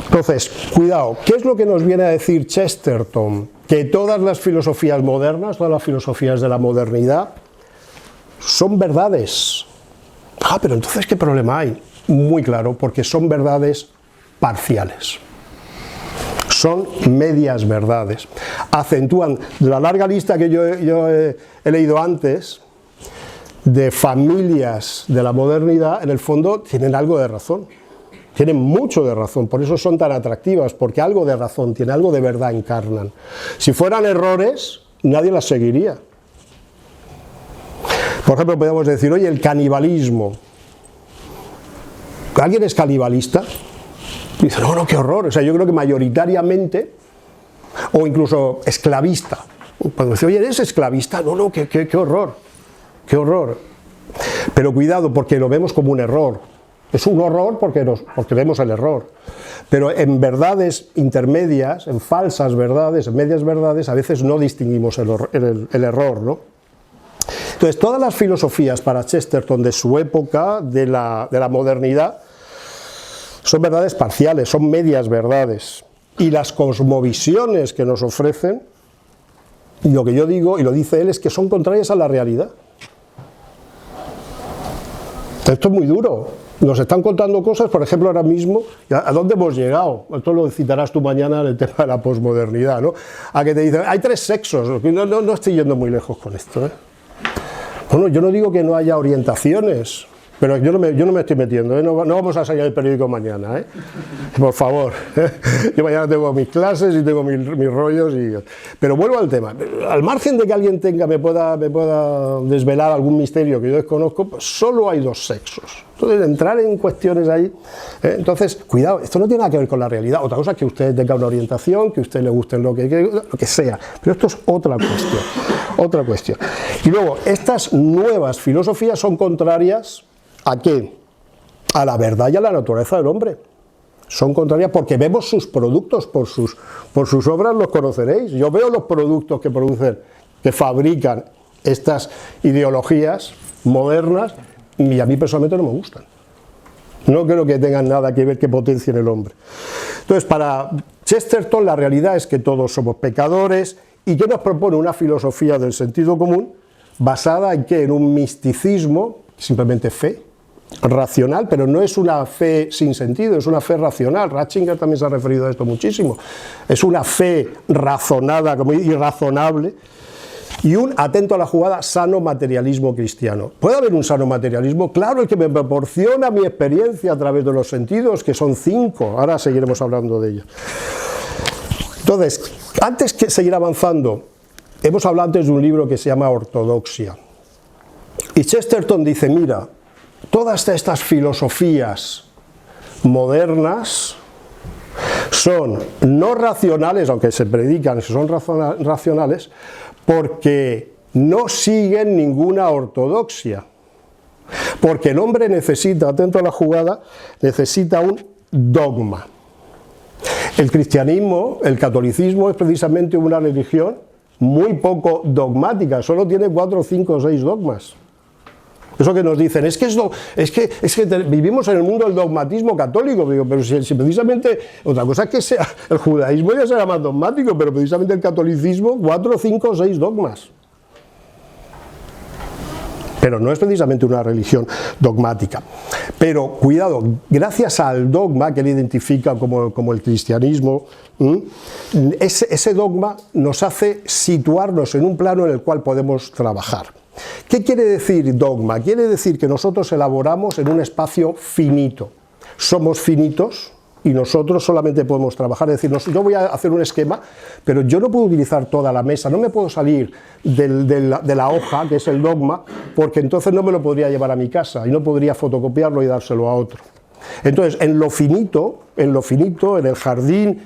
Entonces, cuidado, ¿qué es lo que nos viene a decir Chesterton? Que todas las filosofías modernas, todas las filosofías de la modernidad, son verdades. Pero entonces, ¿qué problema hay? Muy claro, porque son verdades parciales. Son medias verdades. Acentúan la larga lista que yo he leído antes de familias de la modernidad, en el fondo tienen algo de razón. Tienen mucho de razón, por eso son tan atractivas, porque algo de razón tienen, algo de verdad encarnan. Si fueran errores, nadie las seguiría. Por ejemplo, podemos decir, oye, el canibalismo. ¿Alguien es canibalista? Y dice, no, qué horror. O sea, yo creo que mayoritariamente, o incluso esclavista, Cuando dice, oye, ¿eres esclavista? No, no, qué horror, qué horror. Pero cuidado, porque lo vemos como un error. Es un horror porque vemos el error. Pero en verdades intermedias, en falsas verdades, en medias verdades, a veces no distinguimos el error, ¿no? Entonces, todas las filosofías para Chesterton de su época, de la modernidad, son verdades parciales, son medias verdades. Y las cosmovisiones que nos ofrecen, lo que yo digo, y lo dice él, es que son contrarias a la realidad. Esto es muy duro. Nos están contando cosas, por ejemplo, ahora mismo, ¿a dónde hemos llegado? Esto lo citarás tú mañana en el tema de la posmodernidad, ¿no? A que te dicen, hay 3 sexos. No estoy yendo muy lejos con esto, ¿eh? Bueno, yo no digo que no haya orientaciones, pero yo no me estoy metiendo, ¿eh? No vamos a salir el periódico mañana, ¿eh? Por favor. Yo mañana tengo mis clases y tengo mis rollos. Pero vuelvo al tema. Al margen de que alguien me pueda desvelar algún misterio que yo desconozco, pues solo hay 2 sexos. Entonces, entrar en cuestiones ahí... Entonces, cuidado, esto no tiene nada que ver con la realidad. Otra cosa es que usted tenga una orientación, que a usted le guste lo que sea. Pero esto es otra cuestión. Otra cuestión. Y luego, estas nuevas filosofías son contrarias... ¿a qué? A la verdad y a la naturaleza del hombre. Son contrarias porque vemos sus productos, por sus obras los conoceréis. Yo veo los productos que producen, que fabrican estas ideologías modernas y a mí personalmente no me gustan. No creo que tengan nada que ver que potencien el hombre. Entonces, para Chesterton la realidad es que todos somos pecadores y que nos propone una filosofía del sentido común basada en ¿qué? En un misticismo, simplemente fe, racional, pero no es una fe sin sentido, es una fe racional. Ratzinger también se ha referido a esto muchísimo. Es una fe razonada, como irrazonable, y un, atento a la jugada, sano materialismo cristiano. ¿Puede haber un sano materialismo? Claro, el que me proporciona mi experiencia a través de los sentidos, que son 5, ahora seguiremos hablando de ello. Entonces, antes que seguir avanzando, hemos hablado antes de un libro que se llama Ortodoxia, y Chesterton dice, mira, todas estas filosofías modernas son no racionales, aunque se predican que son racionales, porque no siguen ninguna ortodoxia. Porque el hombre necesita, atento a la jugada, necesita un dogma. El cristianismo, el catolicismo es precisamente una religión muy poco dogmática, solo tiene 4, 5 o 6 dogmas. Eso que nos dicen, es que vivimos en el mundo del dogmatismo católico, digo, pero si precisamente, otra cosa es que sea, el judaísmo ya será más dogmático, pero precisamente el catolicismo, 4, 5 o 6 dogmas. Pero no es precisamente una religión dogmática. Pero cuidado, gracias al dogma que él identifica como el cristianismo, ese dogma nos hace situarnos en un plano en el cual podemos trabajar. ¿Qué quiere decir dogma? Quiere decir que nosotros elaboramos en un espacio finito. Somos finitos y nosotros solamente podemos trabajar. Es decir, yo voy a hacer un esquema, pero yo no puedo utilizar toda la mesa, no me puedo salir de la hoja, que es el dogma, porque entonces no me lo podría llevar a mi casa y no podría fotocopiarlo y dárselo a otro. Entonces, en lo finito, en el jardín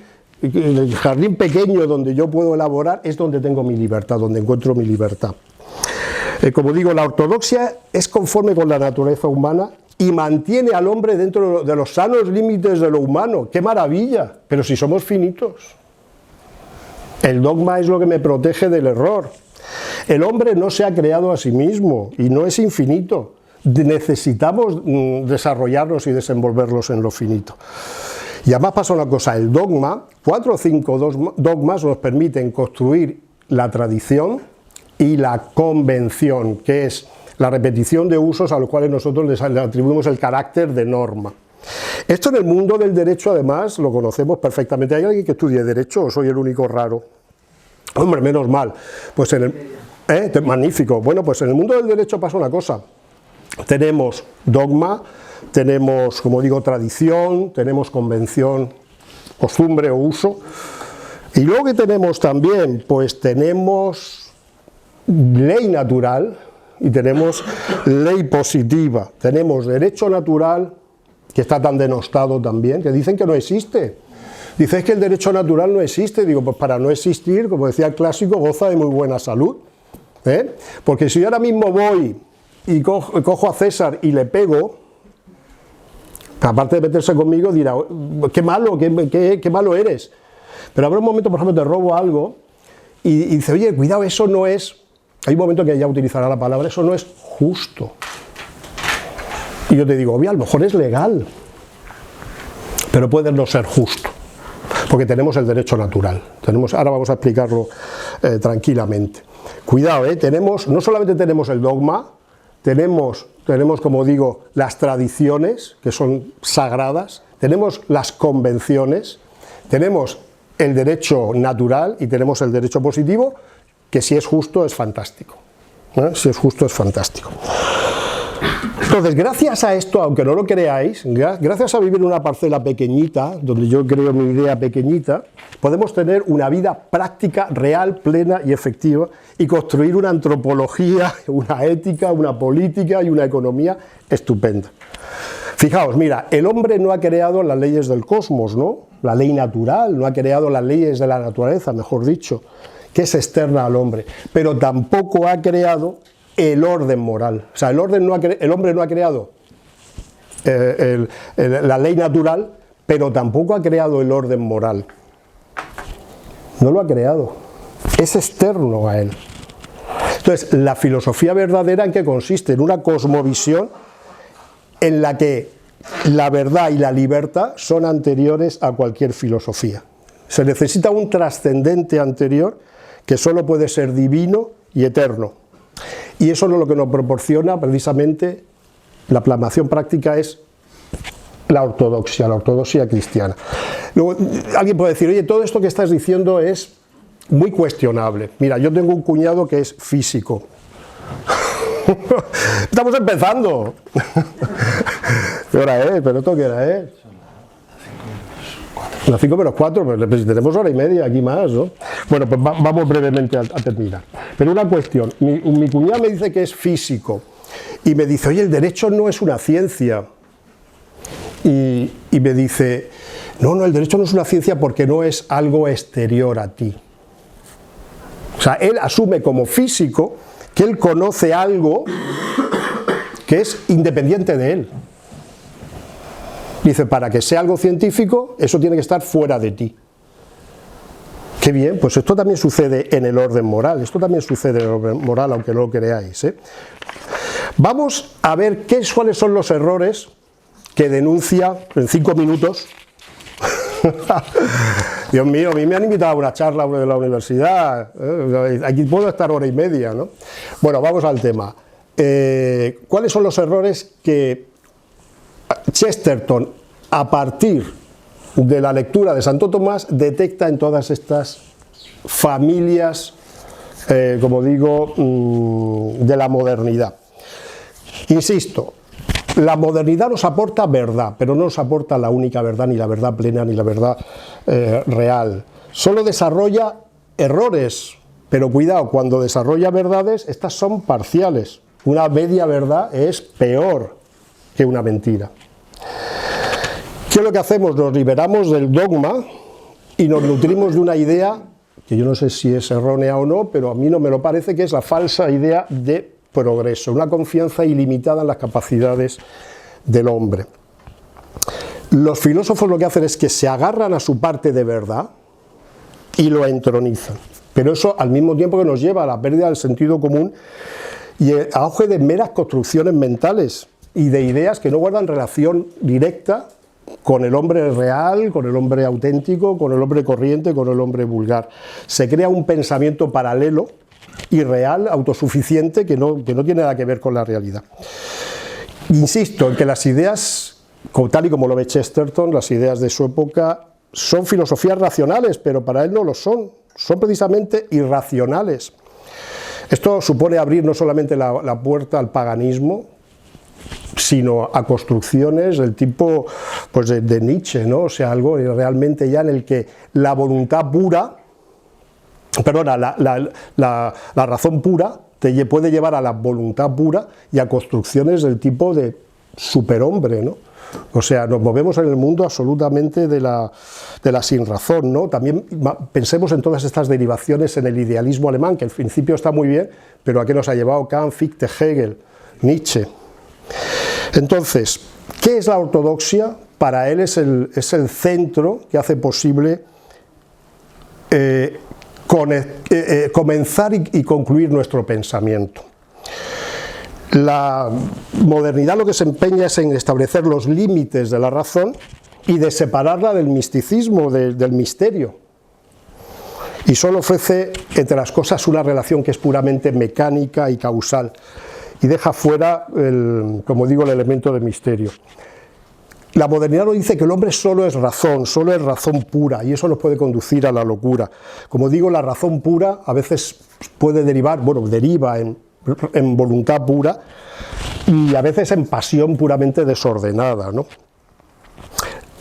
pequeño donde yo puedo elaborar, es donde tengo mi libertad, donde encuentro mi libertad. Como digo, la ortodoxia es conforme con la naturaleza humana y mantiene al hombre dentro de los sanos límites de lo humano. ¡Qué maravilla! Pero si somos finitos. El dogma es lo que me protege del error. El hombre no se ha creado a sí mismo y no es infinito. Necesitamos desarrollarnos y desenvolverlos en lo finito. Y además pasa una cosa, el dogma, 4 o 5 dogmas nos permiten construir la tradición y la convención, que es la repetición de usos a los cuales nosotros le atribuimos el carácter de norma. Esto en el mundo del derecho, además, lo conocemos perfectamente. ¿Hay alguien que estudie derecho o soy el único raro? Hombre, menos mal. Pues magnífico. Bueno, pues en el mundo del derecho pasa una cosa. Tenemos dogma, tenemos, como digo, tradición, tenemos convención, costumbre o uso. Y luego que tenemos también, pues tenemos ley natural y tenemos ley positiva. Tenemos derecho natural, que está tan denostado también, que dicen que no existe. Dice, es que el derecho natural no existe. Digo, pues para no existir, como decía el clásico, goza de muy buena salud. Porque si yo ahora mismo voy y cojo a César y le pego, aparte de meterse conmigo, dirá, qué malo, qué malo eres. Pero habrá un momento, por ejemplo, te robo algo y dice, oye, cuidado, eso no es... Hay un momento que ya utilizará la palabra, eso no es justo. Y yo te digo, oye, a lo mejor es legal, pero puede no ser justo, porque tenemos el derecho natural. Ahora vamos a explicarlo tranquilamente. Cuidado, no solamente tenemos el dogma, tenemos, como digo, las tradiciones, que son sagradas, tenemos las convenciones, tenemos el derecho natural y tenemos el derecho positivo, que si es justo es fantástico. Si es justo es fantástico. Entonces, gracias a esto, aunque no lo creáis, gracias a vivir en una parcela pequeñita, donde yo creo mi idea pequeñita, podemos tener una vida práctica, real, plena y efectiva, y construir una antropología, una ética, una política y una economía estupenda. Fijaos, mira, el hombre no ha creado las leyes del cosmos, ¿no? La ley natural, no ha creado las leyes de la naturaleza, mejor dicho, que es externa al hombre, pero tampoco ha creado el orden moral. O sea, el hombre no ha creado la ley natural, pero tampoco ha creado el orden moral. No lo ha creado, es externo a él. Entonces, la filosofía verdadera, ¿en qué consiste? En una cosmovisión en la que la verdad y la libertad son anteriores a cualquier filosofía. Se necesita un trascendente anterior que solo puede ser divino y eterno. Y eso es lo que nos proporciona precisamente la plasmación práctica, es la ortodoxia cristiana. Luego, alguien puede decir, oye, todo esto que estás diciendo es muy cuestionable. Mira, yo tengo un cuñado que es físico. Estamos empezando. ¿Qué hora es? ¿Pero esto qué hora es? Las 5 menos 4, pues tenemos hora y media aquí más, ¿no? Bueno, pues vamos brevemente a terminar. Pero una cuestión, mi cuñado me dice que es físico y me dice, oye, el derecho no es una ciencia. Y me dice, no, el derecho no es una ciencia porque no es algo exterior a ti. O sea, él asume como físico que él conoce algo que es independiente de él. Dice, para que sea algo científico, eso tiene que estar fuera de ti. Qué bien, pues esto también sucede en el orden moral, aunque no lo creáis. Vamos a ver cuáles son los errores que denuncia en 5 minutos. Dios mío, a mí me han invitado a una charla de la universidad, aquí puedo estar hora y media, ¿no? Bueno, vamos al tema. ¿Cuáles son los errores que Chesterton, a partir de la lectura de Santo Tomás, detecta en todas estas familias, como digo, de la modernidad? Insisto, la modernidad nos aporta verdad, pero no nos aporta la única verdad, ni la verdad plena, ni la verdad real. Solo desarrolla errores, pero cuidado, cuando desarrolla verdades, estas son parciales. Una media verdad es peor que una mentira. ¿Qué es lo que hacemos? Nos liberamos del dogma y nos nutrimos de una idea, que yo no sé si es errónea o no, pero a mí no me lo parece, que es la falsa idea de progreso, una confianza ilimitada en las capacidades del hombre. Los filósofos lo que hacen es que se agarran a su parte de verdad y lo entronizan, pero eso al mismo tiempo que nos lleva a la pérdida del sentido común y a auge de meras construcciones mentales y de ideas que no guardan relación directa con el hombre real, con el hombre auténtico, con el hombre corriente, con el hombre vulgar. Se crea un pensamiento paralelo, irreal, autosuficiente, que no tiene nada que ver con la realidad. Insisto en que las ideas, tal y como lo ve Chesterton, las ideas de su época, son filosofías racionales, pero para él no lo son precisamente irracionales. Esto supone abrir no solamente la puerta al paganismo, sino a construcciones del tipo pues de Nietzsche, ¿no? O sea, algo realmente ya en el que la voluntad pura, perdona, la razón pura te puede llevar a la voluntad pura y a construcciones del tipo de superhombre, ¿no? O sea, nos movemos en el mundo absolutamente de la sinrazón, ¿no? También pensemos en todas estas derivaciones en el idealismo alemán, que al principio está muy bien, pero ¿a qué nos ha llevado Kant, Fichte, Hegel, Nietzsche? Entonces, ¿qué es la ortodoxia? Para él es el centro que hace posible comenzar y concluir nuestro pensamiento. La modernidad lo que se empeña es en establecer los límites de la razón y de separarla del misticismo, del misterio. Y solo ofrece entre las cosas una relación que es puramente mecánica y causal. Y deja fuera, como digo, el elemento de misterio. La modernidad nos dice que el hombre solo es razón pura, y eso nos puede conducir a la locura. Como digo, la razón pura a veces puede derivar, bueno, deriva en voluntad pura y a veces en pasión puramente desordenada, ¿no?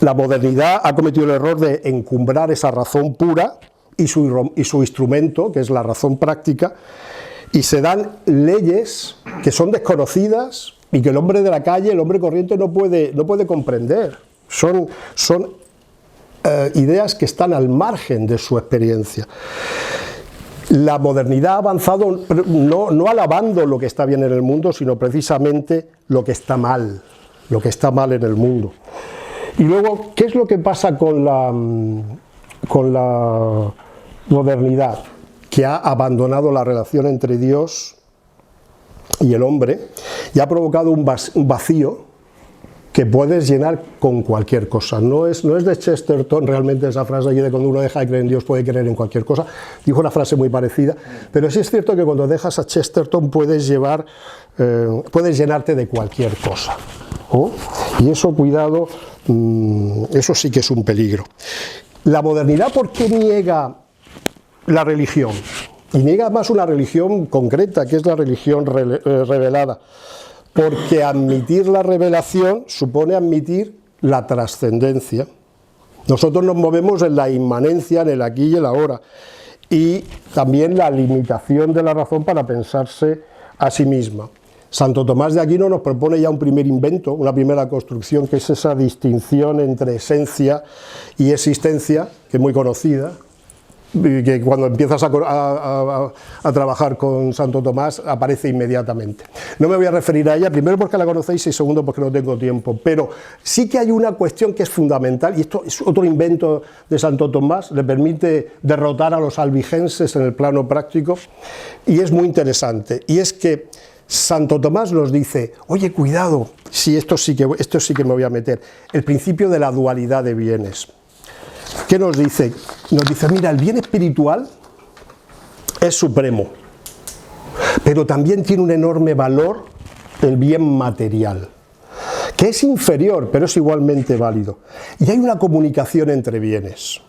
La modernidad ha cometido el error de encumbrar esa razón pura y su instrumento, que es la razón práctica, y se dan leyes que son desconocidas y que el hombre de la calle, el hombre corriente no puede comprender. Son ideas que están al margen de su experiencia. La modernidad ha avanzado no alabando lo que está bien en el mundo, sino precisamente lo que está mal en el mundo. Y luego, ¿qué es lo que pasa con la modernidad? Que ha abandonado la relación entre Dios y el hombre y ha provocado un vacío que puedes llenar con cualquier cosa. No es de Chesterton realmente esa frase de cuando uno deja de creer en Dios puede creer en cualquier cosa. Dijo una frase muy parecida, pero sí es cierto que cuando dejas a Chesterton puedes llenarte de cualquier cosa, ¿oh? Y eso, cuidado, eso sí que es un peligro. La modernidad, ¿por qué niega la religión? Y niega más una religión concreta, que es la religión revelada. Porque admitir la revelación supone admitir la trascendencia. Nosotros nos movemos en la inmanencia, en el aquí y el ahora, y también la limitación de la razón para pensarse a sí misma. Santo Tomás de Aquino nos propone ya un primer invento, una primera construcción, que es esa distinción entre esencia y existencia, que es muy conocida, que cuando empiezas a trabajar con Santo Tomás aparece inmediatamente. No me voy a referir a ella, primero porque la conocéis y segundo porque no tengo tiempo, pero sí que hay una cuestión que es fundamental, y esto es otro invento de Santo Tomás, le permite derrotar a los albigenses en el plano práctico, y es muy interesante, y es que Santo Tomás nos dice, oye, cuidado, si esto sí que me voy a meter, el principio de la dualidad de bienes. ¿Qué nos dice? Nos dice, mira, el bien espiritual es supremo, pero también tiene un enorme valor el bien material, que es inferior, pero es igualmente válido. Y hay una comunicación entre bienes.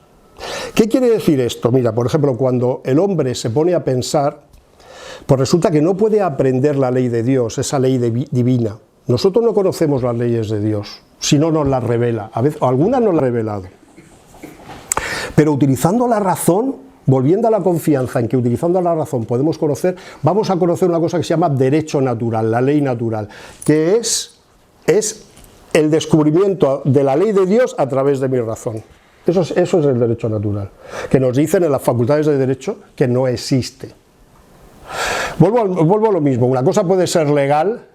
¿Qué quiere decir esto? Mira, por ejemplo, cuando el hombre se pone a pensar, pues resulta que no puede aprender la ley de Dios, esa ley divina. Nosotros no conocemos las leyes de Dios, si no nos las revela. A veces, algunas nos las ha revelado. Pero utilizando la razón, volviendo a la confianza en que utilizando la razón podemos conocer, vamos a conocer una cosa que se llama derecho natural, la ley natural, que es el descubrimiento de la ley de Dios a través de mi razón. Eso es el derecho natural, que nos dicen en las facultades de derecho que no existe. Vuelvo a lo mismo, una cosa puede ser legal,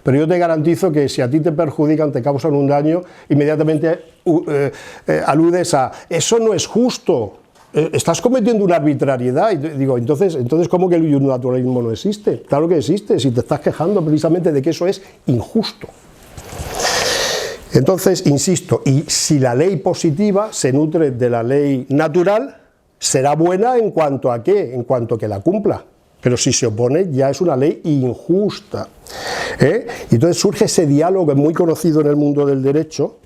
pero yo te garantizo que si a ti te perjudican, te causan un daño, inmediatamente aludes a eso no es justo, estás cometiendo una arbitrariedad. Y digo, entonces ¿cómo que el naturalismo no existe? Claro que existe, si te estás quejando precisamente de que eso es injusto. Entonces, insisto, y si la ley positiva se nutre de la ley natural, será buena en cuanto a ¿qué? En cuanto a que la cumpla. Pero si se opone, ya es una ley injusta. Y entonces surge ese diálogo muy conocido en el mundo del derecho,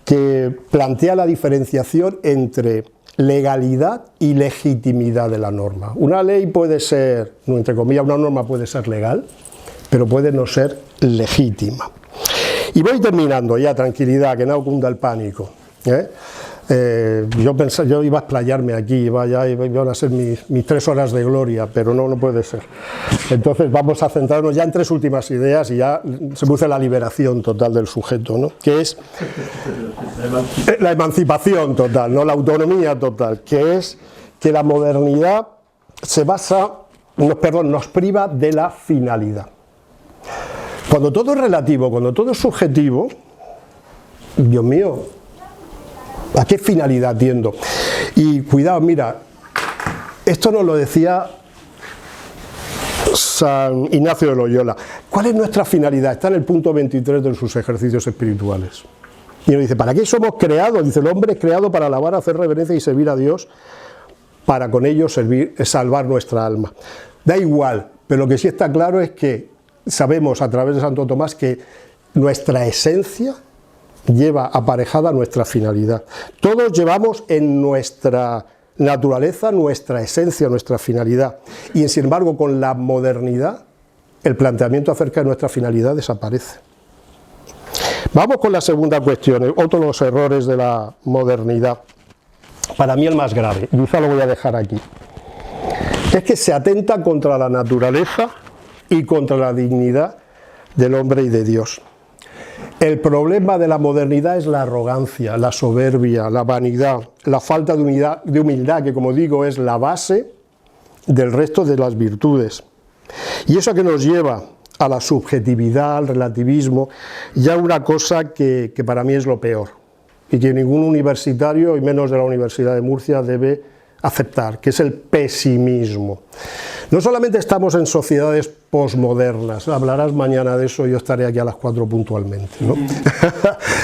que plantea la diferenciación entre legalidad y legitimidad de la norma. Una ley puede ser, entre comillas, una norma puede ser legal, pero puede no ser legítima. Y voy terminando ya, tranquilidad, que no cunda el pánico. Yo iba a explayarme aquí, iban a ser mis 3 horas de gloria, pero no puede ser. Entonces vamos a centrarnos ya en 3 últimas ideas y ya se produce la liberación total del sujeto, ¿no? Que es la emancipación total, no la autonomía total, que es que la modernidad nos priva de la finalidad. Cuando todo es relativo, cuando todo es subjetivo, Dios mío, ¿a qué finalidad tiendo? Y cuidado, mira, esto nos lo decía San Ignacio de Loyola. ¿Cuál es nuestra finalidad? Está en el punto 23 de sus ejercicios espirituales. Y nos dice, ¿para qué somos creados? Dice, el hombre es creado para alabar, hacer reverencia y servir a Dios, para con ello salvar nuestra alma. Da igual, pero lo que sí está claro es que sabemos a través de Santo Tomás que nuestra esencia lleva aparejada nuestra finalidad. Todos llevamos en nuestra naturaleza nuestra esencia, nuestra finalidad. Y sin embargo, con la modernidad, el planteamiento acerca de nuestra finalidad desaparece. Vamos con la segunda cuestión, otro de los errores de la modernidad. Para mí el más grave, y quizá lo voy a dejar aquí. Es que se atenta contra la naturaleza y contra la dignidad del hombre y de Dios. El problema de la modernidad es la arrogancia, la soberbia, la vanidad, la falta de humildad, que como digo es la base del resto de las virtudes. Y eso que nos lleva a la subjetividad, al relativismo, ya una cosa que para mí es lo peor, y que ningún universitario, y menos de la Universidad de Murcia, debe aceptar, que es el pesimismo. No solamente estamos en sociedades posmodernas, hablarás mañana de eso, yo estaré aquí a las 4 puntualmente, ¿no?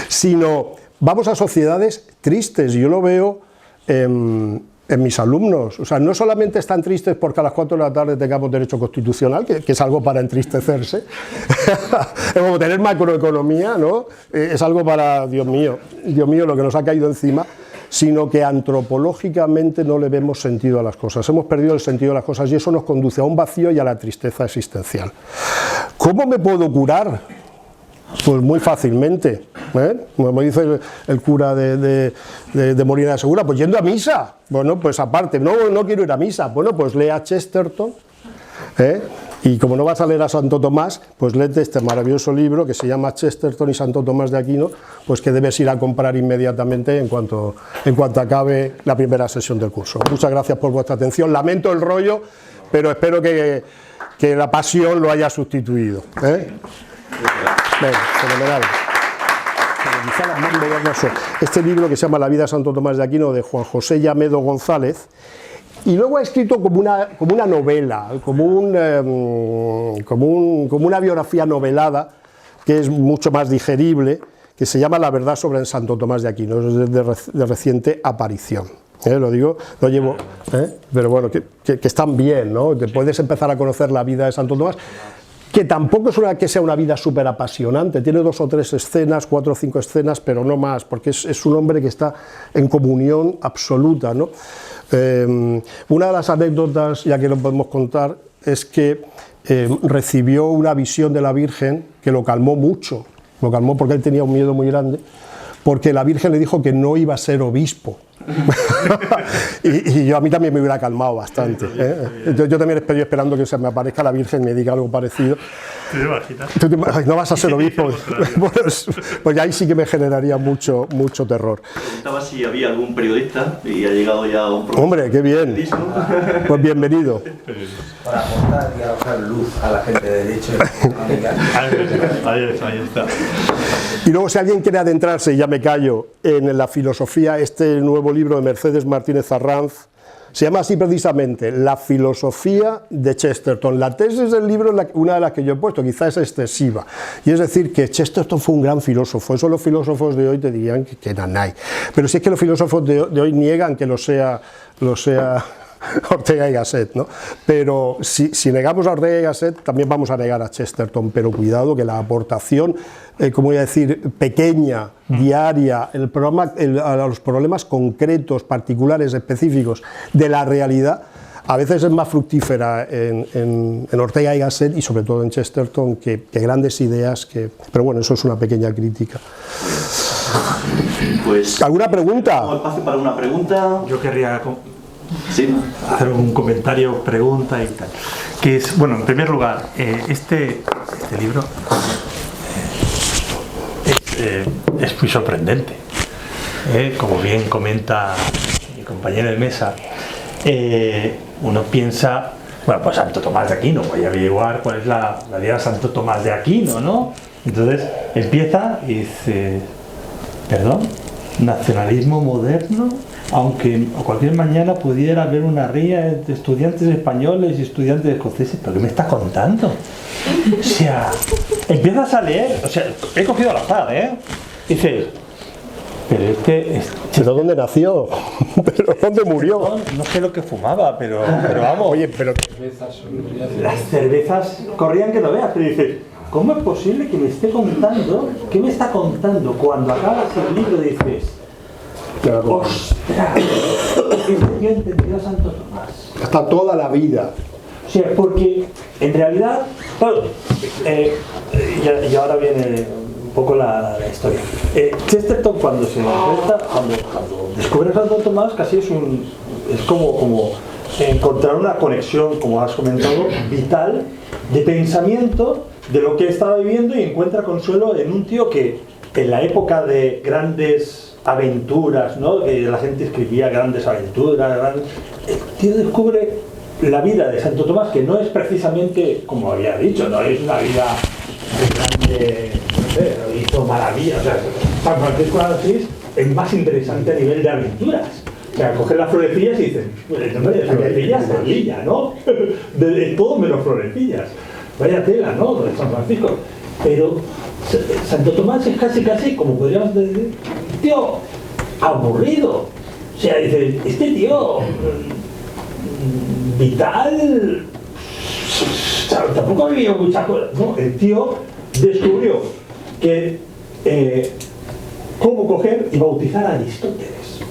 Sino vamos a sociedades tristes, yo lo veo en mis alumnos, o sea, no solamente están tristes porque a las 4 de la tarde tengamos derecho constitucional, que es algo para entristecerse, es como tener macroeconomía, ¿no? Es algo para, Dios mío, lo que nos ha caído encima, sino que antropológicamente no le vemos sentido a las cosas, hemos perdido el sentido de las cosas y eso nos conduce a un vacío y a la tristeza existencial. ¿Cómo me puedo curar? Pues muy fácilmente, como dice el cura de Molina de Segura, pues yendo a misa. Bueno, pues aparte, no quiero ir a misa, bueno, pues lea Chesterton, y como no vas a leer a Santo Tomás, pues léete este maravilloso libro que se llama Chesterton y Santo Tomás de Aquino, pues que debes ir a comprar inmediatamente en cuanto acabe la primera sesión del curso. Muchas gracias por vuestra atención, lamento el rollo, pero espero que la pasión lo haya sustituido. Venga, fenomenal. Este libro que se llama La vida de Santo Tomás de Aquino, de Juan José Llamedo González, y luego ha escrito como una novela, como una biografía novelada, que es mucho más digerible, que se llama La verdad sobre Santo Tomás de Aquino, es de reciente aparición. Lo digo, lo llevo, pero bueno, que están bien, ¿no? Que puedes empezar a conocer la vida de Santo Tomás, que tampoco es que sea una vida súper apasionante, tiene 2 o 3 escenas, 4 o 5 escenas, pero no más, porque es un hombre que está en comunión absoluta, ¿no? Una de las anécdotas, ya que lo podemos contar, es que recibió una visión de la Virgen que lo calmó mucho, lo calmó porque él tenía un miedo muy grande, porque la Virgen le dijo que no iba a ser obispo. y a mí también me hubiera calmado bastante, Yo también estoy esperando que se me aparezca la Virgen y me diga algo parecido. No vas a ser obispo. Pues ahí sí que me generaría mucho terror. Preguntaba si había algún periodista y ha llegado ya un profesor. Hombre, qué bien. Pues bienvenido. Para aportar y arrojar luz a la gente de derecho. Ahí está. Y luego, si alguien quiere adentrarse, y ya me callo, en la filosofía, este nuevo libro de Mercedes Martínez Arranz, se llama así precisamente, La filosofía de Chesterton. La tesis del libro es una de las que yo he puesto, quizás es excesiva, y es decir, que Chesterton fue un gran filósofo. Eso los filósofos de hoy te dirían que nanay. Pero si es que los filósofos de hoy niegan que lo sea Ortega y Gasset, ¿no? Pero si negamos a Ortega y Gasset, también vamos a negar a Chesterton, pero cuidado que la aportación, como voy a decir, pequeña, diaria, a los problemas concretos, particulares, específicos de la realidad, a veces es más fructífera en Ortega y Gasset y sobre todo en Chesterton que grandes ideas, pero bueno, eso es una pequeña crítica. Pues ¿Alguna tengo pregunta? espacio para una pregunta. Yo querría Sí. hacer un comentario, pregunta y tal. Que es, bueno, en primer lugar, este libro es muy sorprendente. Como bien comenta mi compañero de mesa, uno piensa, bueno, pues Santo Tomás de Aquino, voy a averiguar cuál es la vida de Santo Tomás de Aquino, ¿no? Entonces empieza y dice, perdón, nacionalismo moderno, aunque cualquier mañana pudiera haber una ría entre estudiantes españoles y estudiantes escoceses, ¿pero qué me estás contando? O sea, empiezas a leer, o sea, he cogido al azar, dices, pero ¿Pero dónde nació? ¿Pero dónde murió? no sé lo que fumaba, pero vamos, Oye, pero las cervezas corrían que lo veas, pero dices, ¿cómo es posible que me esté contando? ¿Qué me está contando? Cuando acabas el libro dices, ¡ostras! Yo he entendido a Santo Tomás. hasta toda la vida. O sea, porque en realidad, claro, y ahora viene un poco la historia. Chesterton cuando se enfrenta, cuando descubre a Santo Tomás, casi es como encontrar una conexión, como has comentado, vital, de pensamiento de lo que estaba viviendo, y encuentra consuelo en un tío que en la época de grandes aventuras, ¿no? Que la gente escribía grandes aventuras, el tío descubre la vida de Santo Tomás, que no es precisamente, como había dicho, no es una vida de grande, no sé, hizo maravillas. O sea, San Francisco de Asís es más interesante a nivel de aventuras. O sea, coger las florecillas y dicen, florecillas de Lilla, ¿no? De todo menos florecillas. Vaya tela, ¿no? De San Francisco. Pero Santo Tomás es casi, como podríamos decir, tío aburrido. O sea, dice, este tío vital, o sea, tampoco ha vivido muchas cosas. No, el tío descubrió que cómo coger y bautizar a Aristóteles.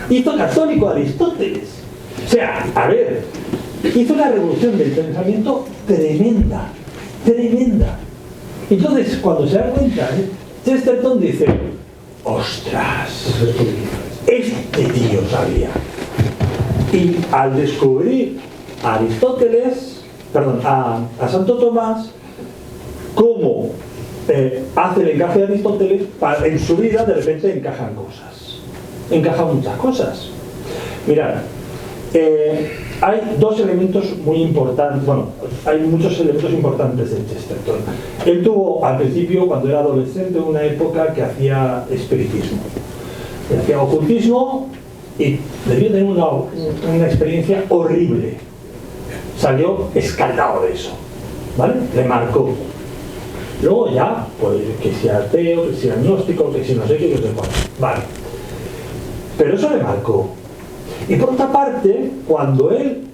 Hizo católico a Aristóteles. O sea, a ver, hizo una revolución del pensamiento tremenda. Entonces, cuando se da cuenta, Chesterton dice, ostras, este tío sabía. Y al descubrir a Aristóteles, a Santo Tomás, cómo hace el encaje de Aristóteles, en su vida de repente encajan muchas cosas. Mirad, hay dos elementos muy importantes, bueno, hay muchos elementos importantes de Chesterton. Él tuvo al principio, cuando era adolescente, una época que hacía espiritismo, hacía ocultismo, y debió tener una experiencia horrible. Salió escaldado de eso, ¿vale? Le marcó. Luego ya, pues que sea ateo, que sea agnóstico, que si no sé qué, que sé cuál. Vale. Pero eso le marcó. Y por otra parte, cuando él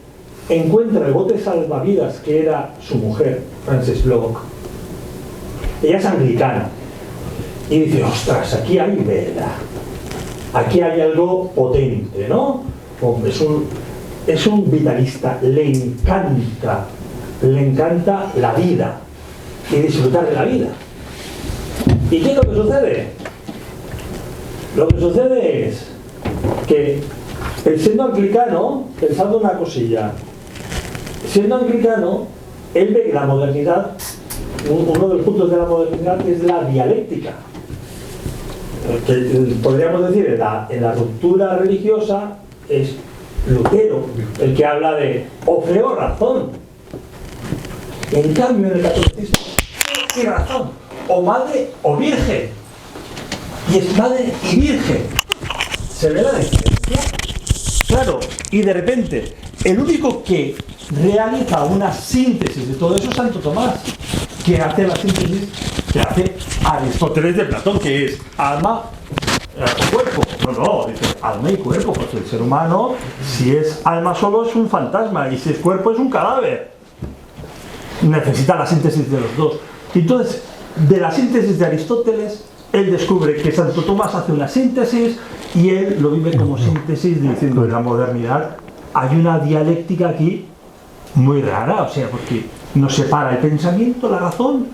encuentra el bote salvavidas que era su mujer, Frances Bloch, ella es anglicana, y dice, ostras, aquí hay verdad, aquí hay algo potente, ¿no? Hombre, es un vitalista, le encanta la vida y disfrutar de la vida. ¿Y qué es lo que sucede? Lo que sucede es que el siendo anglicano, pensando una cosilla, siendo anglicano, él ve la modernidad, uno de los puntos de la modernidad es la dialéctica. Que podríamos decir, en la ruptura religiosa es Lutero el que habla de o fe o razón. En cambio, en el catolicismo y razón, o madre o virgen, y es madre y virgen. ¿Se ve la diferencia? Claro, y de repente el único que realiza una síntesis de todo eso es Santo Tomás, que hace la síntesis que hace Aristóteles de Platón, que es alma o cuerpo. No, dice alma y cuerpo, porque el ser humano, si es alma solo, es un fantasma, y si es cuerpo, es un cadáver. Necesita la síntesis de los dos. Entonces, de la síntesis de Aristóteles, él descubre que Santo Tomás hace una síntesis, y él lo vive como síntesis, diciendo, en la modernidad hay una dialéctica aquí muy rara, o sea, porque nos separa el pensamiento, la razón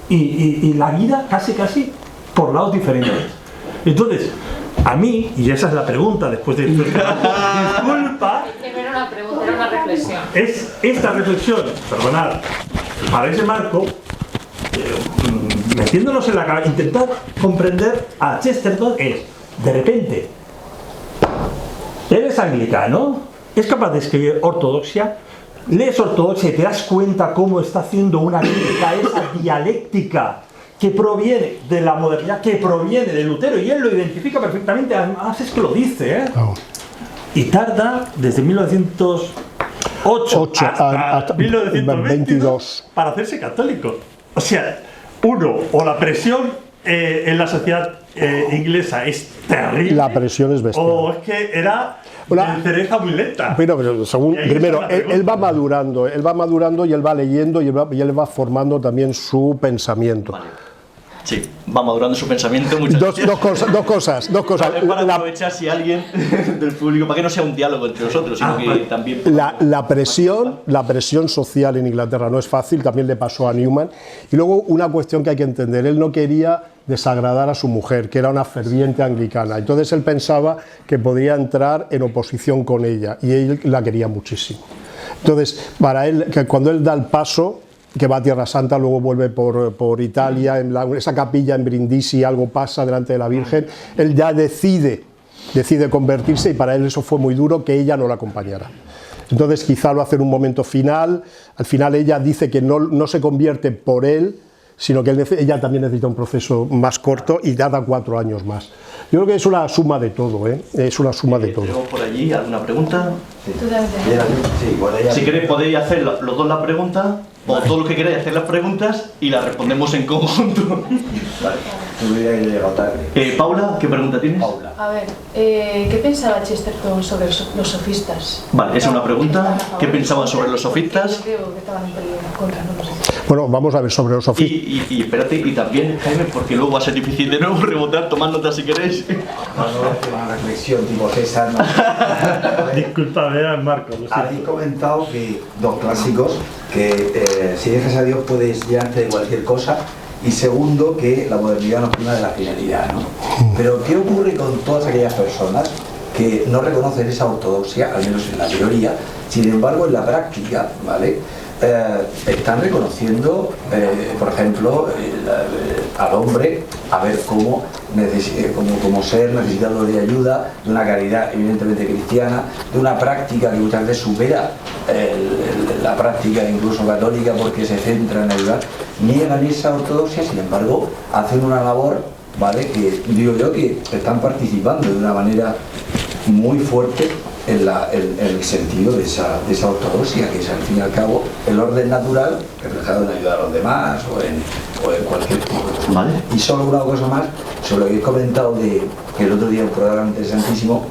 y la vida casi por lados diferentes. Entonces, a mí, y esa es la pregunta después de esto, disculpa, No era una pregunta, era una reflexión. es esta reflexión, perdonad, para ese marco, metiéndonos en la cabeza, intentar comprender a Chesterton es, de repente, él es anglicano, es capaz de escribir ortodoxia, lees ortodoxia y te das cuenta cómo está haciendo una crítica a esa dialéctica que proviene de la modernidad, que proviene de Lutero, y él lo identifica perfectamente, además es que lo dice, ¿eh? Oh. Y tarda desde 1908 hasta 1922 para hacerse católico. O sea, o la presión en la sociedad inglesa es terrible, La presión es bestial. o es que era de cereza muy lenta. Pero según, Y ahí primero, está la él va madurando y él va leyendo y él va formando también su pensamiento. Vale. Sí, va madurando su pensamiento. Muchas Dos cosas. Vale, para aprovechar si alguien del público, para que no sea un diálogo entre nosotros, sino que también... La presión social en Inglaterra no es fácil, también le pasó a Newman. Y luego una cuestión que hay que entender, él no quería desagradar a su mujer, que era una ferviente anglicana. Entonces él pensaba que podría entrar en oposición con ella y él la quería muchísimo. Entonces, para él, que cuando él da el paso, que va a Tierra Santa, luego vuelve por Italia, en esa capilla en Brindisi, algo pasa delante de la Virgen, él ya decide convertirse, y para él eso fue muy duro, que ella no la acompañara. Entonces quizá lo hace en un momento final, al final ella dice que no se convierte por él, sino que ella también necesita un proceso más corto y tarda 4 años más. Yo creo que es una suma de todo, ¿eh? Es una suma de todo. ¿Tenemos por allí alguna pregunta? Sí, bueno, ella... Si queréis podéis hacer los dos la pregunta, o todos los que queráis hacer las preguntas y las respondemos en conjunto. Vale, tú hubieras llegado tarde. Paula, ¿qué pregunta tienes? Paula. A ver, ¿qué pensaba Chesterton sobre los sofistas? Vale, esa es una pregunta. ¿Qué pensaban sobre los sofistas? Yo creo que estaban en peligro, contra, no lo sé. Bueno, vamos a ver sobre los sofistas. Y espérate, y también, Jaime, porque luego va a ser difícil de nuevo rebotar, tomad notas si queréis. Una reflexión tipo César, ¿no? Disculpa, vean Marco. lo siento. Habéis comentado que dos clásicos, que si dejas a Dios puedes llenarte de cualquier cosa, y segundo, que la modernidad nos prima de la finalidad, ¿no? Pero ¿qué ocurre con todas aquellas personas que no reconocen esa ortodoxia, al menos en la teoría, sin embargo en la práctica, ¿vale? Están reconociendo, por ejemplo, al hombre, a ver como ser necesitado de ayuda, de una caridad evidentemente cristiana, de una práctica que muchas veces supera la práctica incluso católica porque se centra en ayudar, niegan esa ortodoxia, sin embargo hacen una labor, ¿vale? Que digo yo que están participando de una manera muy fuerte en el sentido de esa ortodoxia, que es al fin y al cabo el orden natural reflejado en ayudar a los demás o en cualquier tipo. Vale. Y solo una cosa más sobre lo que he comentado que el otro día un programa interesantísimo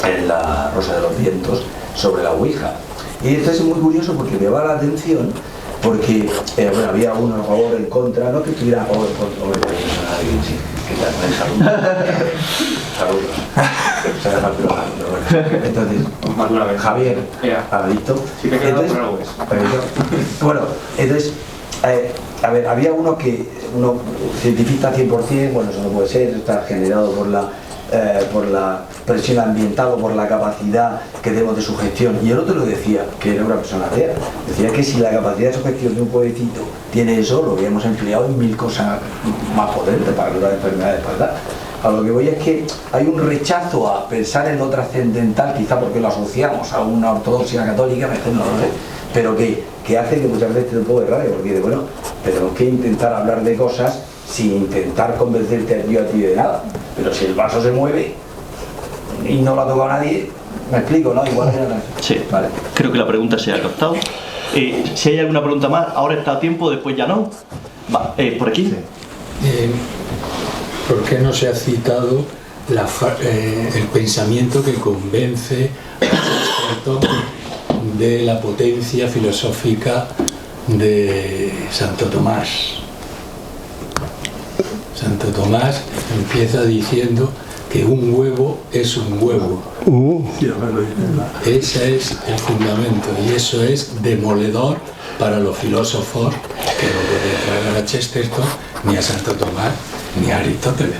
en La Rosa de los Vientos sobre la Ouija. Y esto es muy curioso porque me va la atención porque bueno, había uno a favor, en contra, no que estuviera a favor, en contra, no me parece nada bien, sí, que salud. Se deja el programa, pero bueno. Entonces, Javier, ¿ha visto? Entonces, bueno, entonces, a ver, había uno científica 100%, bueno, eso no puede ser, está generado por la presión ambiental o por la capacidad que tenemos de sugestión. Y el otro lo decía, que era una persona atea, decía que si la capacidad de sugestión de un pueblecito tiene eso, lo habíamos empleado en 1000 cosas más potentes para curar enfermedades, ¿verdad? A lo que voy es que hay un rechazo a pensar en lo trascendental, quizá porque lo asociamos a una ortodoxia católica, no lo sé, pero que hace que muchas veces te un poco de rabia, porque dice, bueno, tenemos que intentar hablar de cosas sin intentar convencerte yo a ti de nada. Pero si el vaso se mueve y no lo ha tocado nadie, me explico, ¿no? Igual era... Sí, vale. Creo que la pregunta se ha captado. Si hay alguna pregunta más, ahora está a tiempo, después ya no. Va, por aquí. Sí. ¿Por qué no se ha citado el pensamiento que convence a Chesterton de la potencia filosófica de Santo Tomás? Santo Tomás empieza diciendo que un huevo es un huevo. Ese es el fundamento y eso es demoledor para los filósofos que no pueden traer a Chesterton, ni a Santo Tomás, ni a Aristóteles.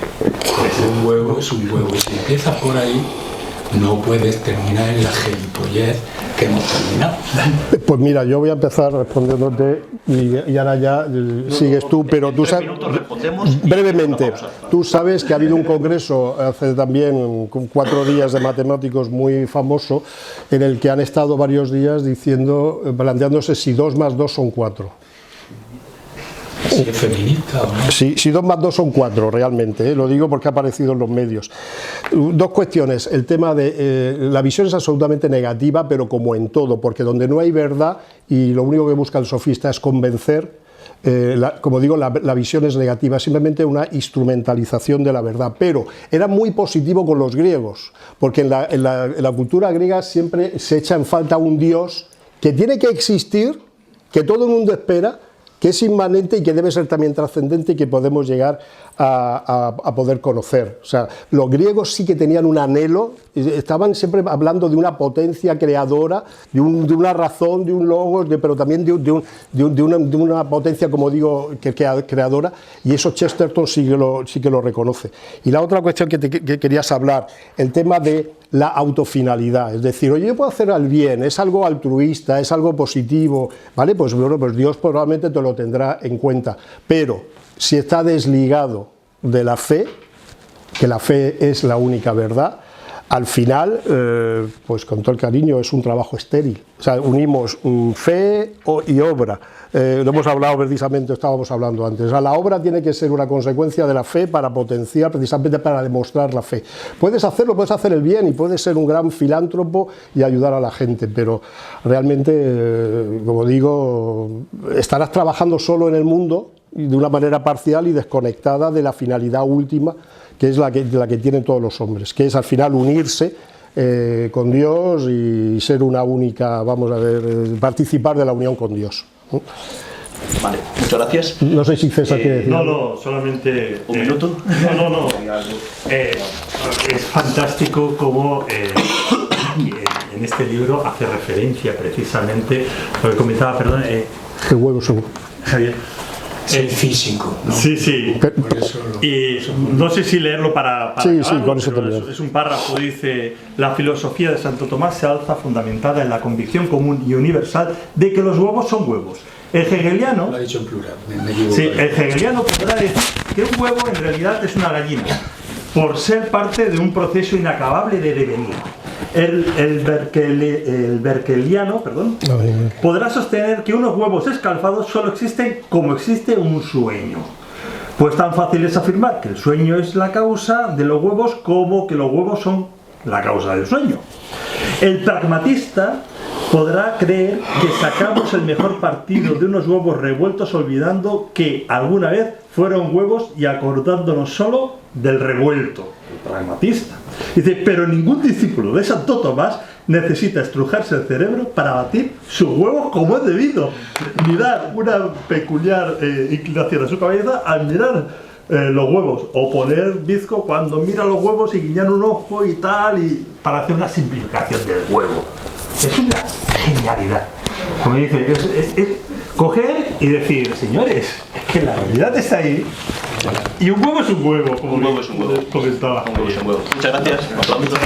Un huevo es un huevo, y si empiezas por ahí, no puedes terminar en la gilipollez que hemos terminado. Pues mira, yo voy a empezar respondiéndote y ahora ya sigues tú, pero tú sabes, brevemente, tú sabes que ha habido un congreso hace también 4 días de matemáticos muy famoso, en el que han estado varios días diciendo, planteándose si 2 más 2 son 4. Si es feminista o no. Sí, si 2 más 2 son 4 realmente, lo digo porque ha aparecido en los medios. 2 cuestiones, el tema de la visión es absolutamente negativa, pero como en todo, porque donde no hay verdad y lo único que busca el sofista es convencer, como digo, la visión es negativa, simplemente una instrumentalización de la verdad. Pero era muy positivo con los griegos, porque en la cultura griega siempre se echa en falta un dios que tiene que existir, que todo el mundo espera, que es inmanente y que debe ser también trascendente y que podemos llegar a poder conocer. O sea, los griegos sí que tenían un anhelo, estaban siempre hablando de una potencia creadora, de una razón, de un logos, pero también de una potencia, como digo, creadora, y eso Chesterton sí que lo reconoce. Y la otra cuestión que querías hablar, el tema de la autofinalidad, es decir, oye, yo puedo hacer al bien, es algo altruista, es algo positivo, ¿vale? Pues bueno, pues Dios probablemente te lo tendrá en cuenta, pero si está desligado de la fe, que la fe es la única verdad, al final, pues con todo el cariño, es un trabajo estéril. O sea, unimos fe y obra. Lo hemos hablado precisamente, estábamos hablando antes. O sea, la obra tiene que ser una consecuencia de la fe para potenciar, precisamente para demostrar la fe. Puedes hacerlo, puedes hacer el bien y puedes ser un gran filántropo y ayudar a la gente, pero realmente, como digo, estarás trabajando solo en el mundo de una manera parcial y desconectada de la finalidad última, que es la que tienen todos los hombres, que es al final unirse con Dios y ser una única, vamos a ver, participar de la unión con Dios. Vale, muchas gracias. No sé si César quiere decir. No, solamente... ¿Un minuto? No. Es fantástico cómo en este libro hace referencia precisamente, lo que comentaba, perdón, Qué huevo seguro. Javier. El físico, ¿no? Sí. Por eso Y no sé si leerlo para sí, acabarlo, con eso pero terminamos. es un párrafo, dice: la filosofía de Santo Tomás se alza fundamentada en la convicción común y universal de que los huevos son huevos. El hegeliano, lo ha dicho en plural, me equivoco. sí, el hegeliano podrá decir que un huevo en realidad es una gallina, por ser parte de un proceso inacabable de devenir. El berkeliano, podrá sostener que unos huevos escalfados solo existen como existe un sueño. Pues tan fácil es afirmar que el sueño es la causa de los huevos como que los huevos son la causa del sueño. El pragmatista podrá creer que sacamos el mejor partido de unos huevos revueltos olvidando que alguna vez fueron huevos y acordándonos solo del revuelto. El pragmatista dice: pero ningún discípulo de Santo Tomás necesita estrujarse el cerebro para batir sus huevos como es debido, ni dar una peculiar inclinación a su cabeza al mirar los huevos, o poner bizco cuando mira los huevos y guiñar un ojo y tal, y para hacer una simplificación del huevo. Es una genialidad. Como dice, es coger y decir: señores, es que la realidad está ahí, y un huevo es un huevo, como Un huevo es un huevo. comentaba. Un huevo es un huevo. Muchas gracias. Aplausos.